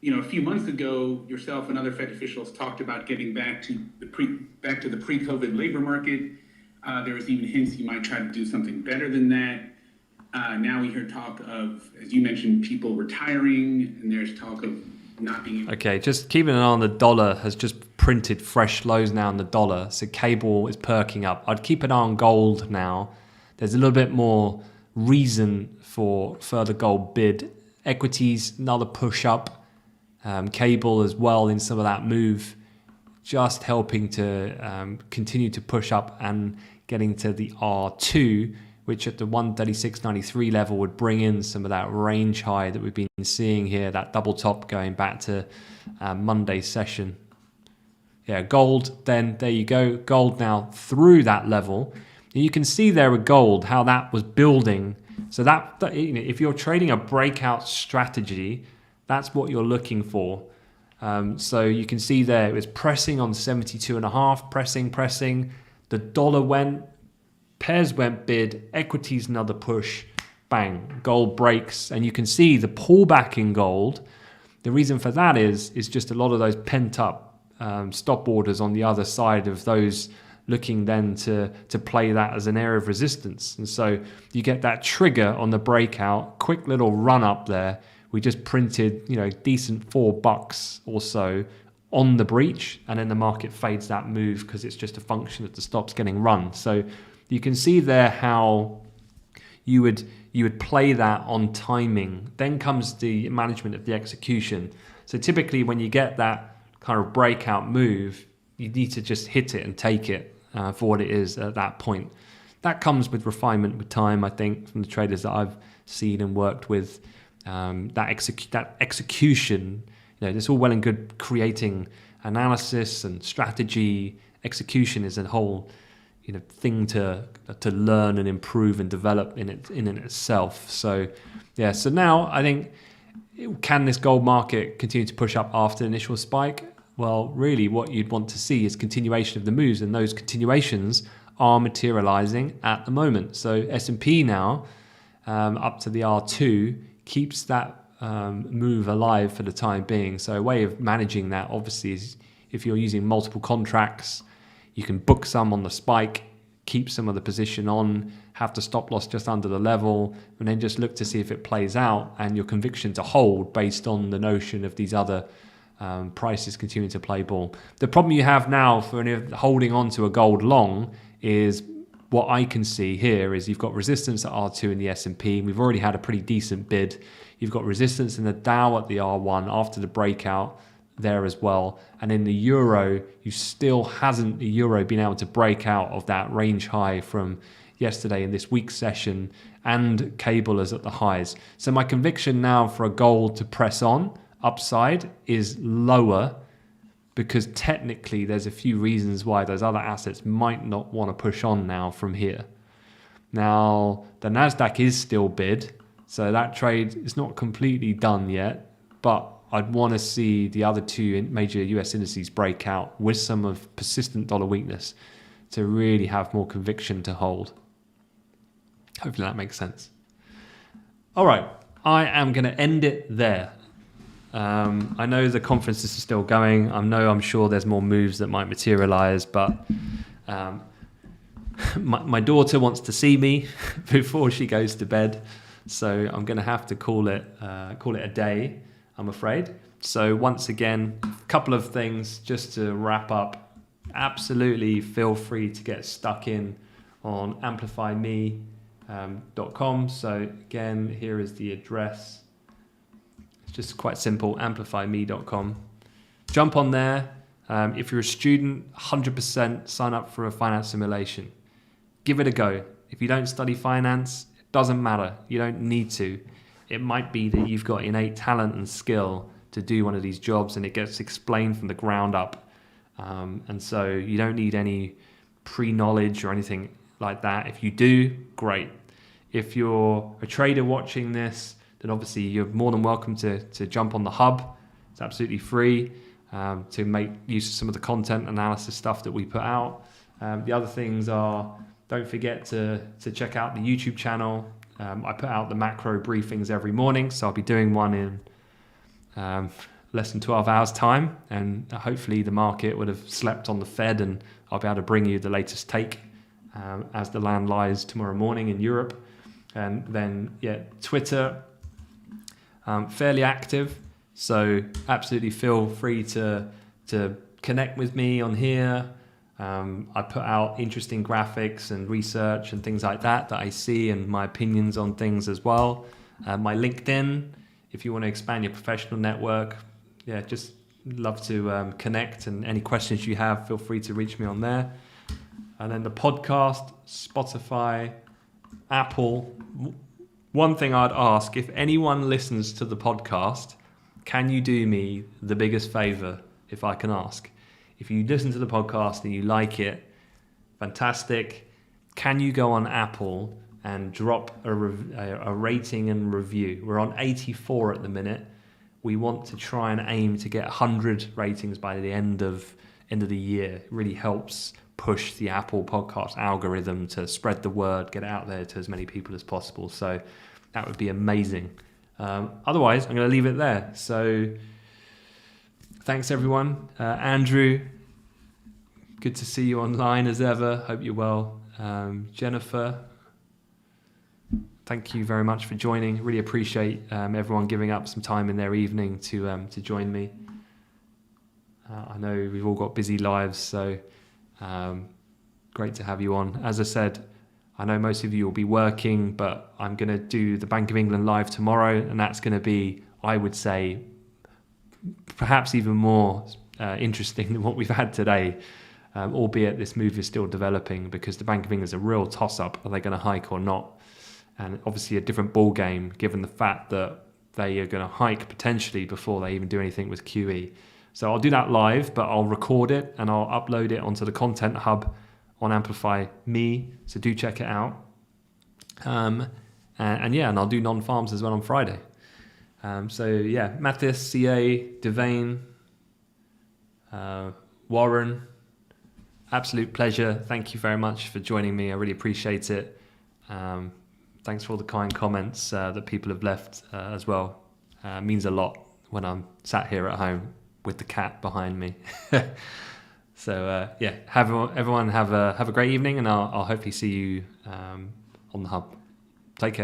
a few months ago, yourself and other Fed officials talked about getting back to the pre-COVID labor market. There was even hints you might try to do something better than that. Now we hear talk of, as you mentioned, people retiring, and there's talk of not being able. Okay, just keeping an eye on the dollar has just printed fresh lows now in the dollar. So cable is perking up. I'd keep an eye on gold now. There's a little bit more reason for further gold bid. Equities, another push up. Cable as well in some of that move, just helping to continue to push up and getting to the R2, which at the 136.93 level would bring in some of that range high that we've been seeing here, that double top going back to Monday's session. Yeah, gold, then there you go. Gold now through that level. And you can see there with gold how that was building. So that if you're trading a breakout strategy, that's what you're looking for. So you can see there it was pressing on 72.5, pressing. The dollar went, pairs went bid, equities another push, bang, gold breaks. And you can see the pullback in gold. The reason for that is just a lot of those pent up stop orders on the other side of those looking then to play that as an area of resistance. And so you get that trigger on the breakout, quick little run up there. We just printed, decent $4 or so on the breach, and then the market fades that move because it's just a function of the stops getting run. So you can see there how you would play that on timing. Then comes the management of the execution. So typically when you get that kind of breakout move, you need to just hit it and take it for what it is at that point. That comes with refinement with time, I think, from the traders that I've seen and worked with. That execution, it's all well and good creating analysis and strategy. Execution is a whole thing to learn and improve and develop in itself. So so now I think, can this gold market continue to push up after the initial spike? Well, really what you'd want to see is continuation of the moves, and those continuations are materializing at the moment. So S&P now up to the R2 keeps that move alive for the time being. So a way of managing that obviously is, if you're using multiple contracts, you can book some on the spike, keep some of the position on, have the stop loss just under the level, and then just look to see if it plays out and your conviction to hold based on the notion of these other prices continuing to play ball. The problem you have now for holding on to a gold long is what I can see here is you've got resistance at R2 in the S&P. We've already had a pretty decent bid. You've got resistance in the Dow at the R1 after the breakout there as well. And in the euro, the euro been able to break out of that range high from yesterday in this week's session, and cable is at the highs. So my conviction now for a gold to press on upside is lower, because technically there's a few reasons why those other assets might not want to push on now from here. Now, the NASDAQ is still bid, so that trade is not completely done yet, but I'd want to see the other two major US indices break out with some of persistent dollar weakness to really have more conviction to hold. Hopefully that makes sense. All right, I am going to end it there. I know the conferences are still going. I'm sure there's more moves that might materialize, but my daughter wants to see me before she goes to bed, so I'm going to have to call it a day, I'm afraid. So once again, a couple of things just to wrap up. Absolutely feel free to get stuck in on amplifyme.com. So again, here is the address. It's just quite simple, amplifyme.com. Jump on there. If you're a student, 100% sign up for a finance simulation. Give it a go. If you don't study finance, it doesn't matter. You don't need to. It might be that you've got innate talent and skill to do one of these jobs, and it gets explained from the ground up. And so you don't need any pre-knowledge or anything like that. If you do, great. If you're a trader watching this, then obviously you're more than welcome to jump on the hub. It's absolutely free to make use of some of the content analysis stuff that we put out. The other things are, don't forget to check out the YouTube channel. I put out the macro briefings every morning, so I'll be doing one in less than 12 hours time, and hopefully the market would have slept on the Fed, and I'll be able to bring you the latest take as the land lies tomorrow morning in Europe. And then Twitter, fairly active, so absolutely feel free to connect with me on here. I put out interesting graphics and research and things like that I see, and my opinions on things as well. My LinkedIn, if you want to expand your professional network, just love to connect, and any questions you have, feel free to reach me on there. And then the podcast, Spotify, Apple. One thing I'd ask, if anyone listens to the podcast, can you do me the biggest favor, if I can ask? If you listen to the podcast and you like it, fantastic. Can you go on Apple and drop a rating and review? We're on 84 at the minute. We want to try and aim to get 100 ratings by the end of the year. It really helps push the Apple podcast algorithm to spread the word, get it out there to as many people as possible. So that would be amazing. Otherwise, I'm going to leave it there. So thanks, everyone. Andrew, good to see you online as ever. Hope you're well. Jennifer, thank you very much for joining. Really appreciate everyone giving up some time in their evening to join me. I know we've all got busy lives, so great to have you on. As I said, I know most of you will be working, but I'm going to do the Bank of England live tomorrow, and that's going to be, I would say, perhaps even more interesting than what we've had today, albeit this move is still developing, because the Bank of England is a real toss-up. Are they going to hike or not? And obviously a different ball game, given the fact that they are going to hike potentially before they even do anything with QE. So I'll do that live, but I'll record it and I'll upload it onto the Content Hub on Amplify Me. So do check it out. And I'll do non-farms as well on Friday. Mathis, CA, Devane, Warren, absolute pleasure. Thank you very much for joining me. I really appreciate it. Thanks for all the kind comments that people have left as well. It means a lot when I'm sat here at home with the cat behind me. So everyone have a great evening, and I'll hopefully see you on the hub. Take care.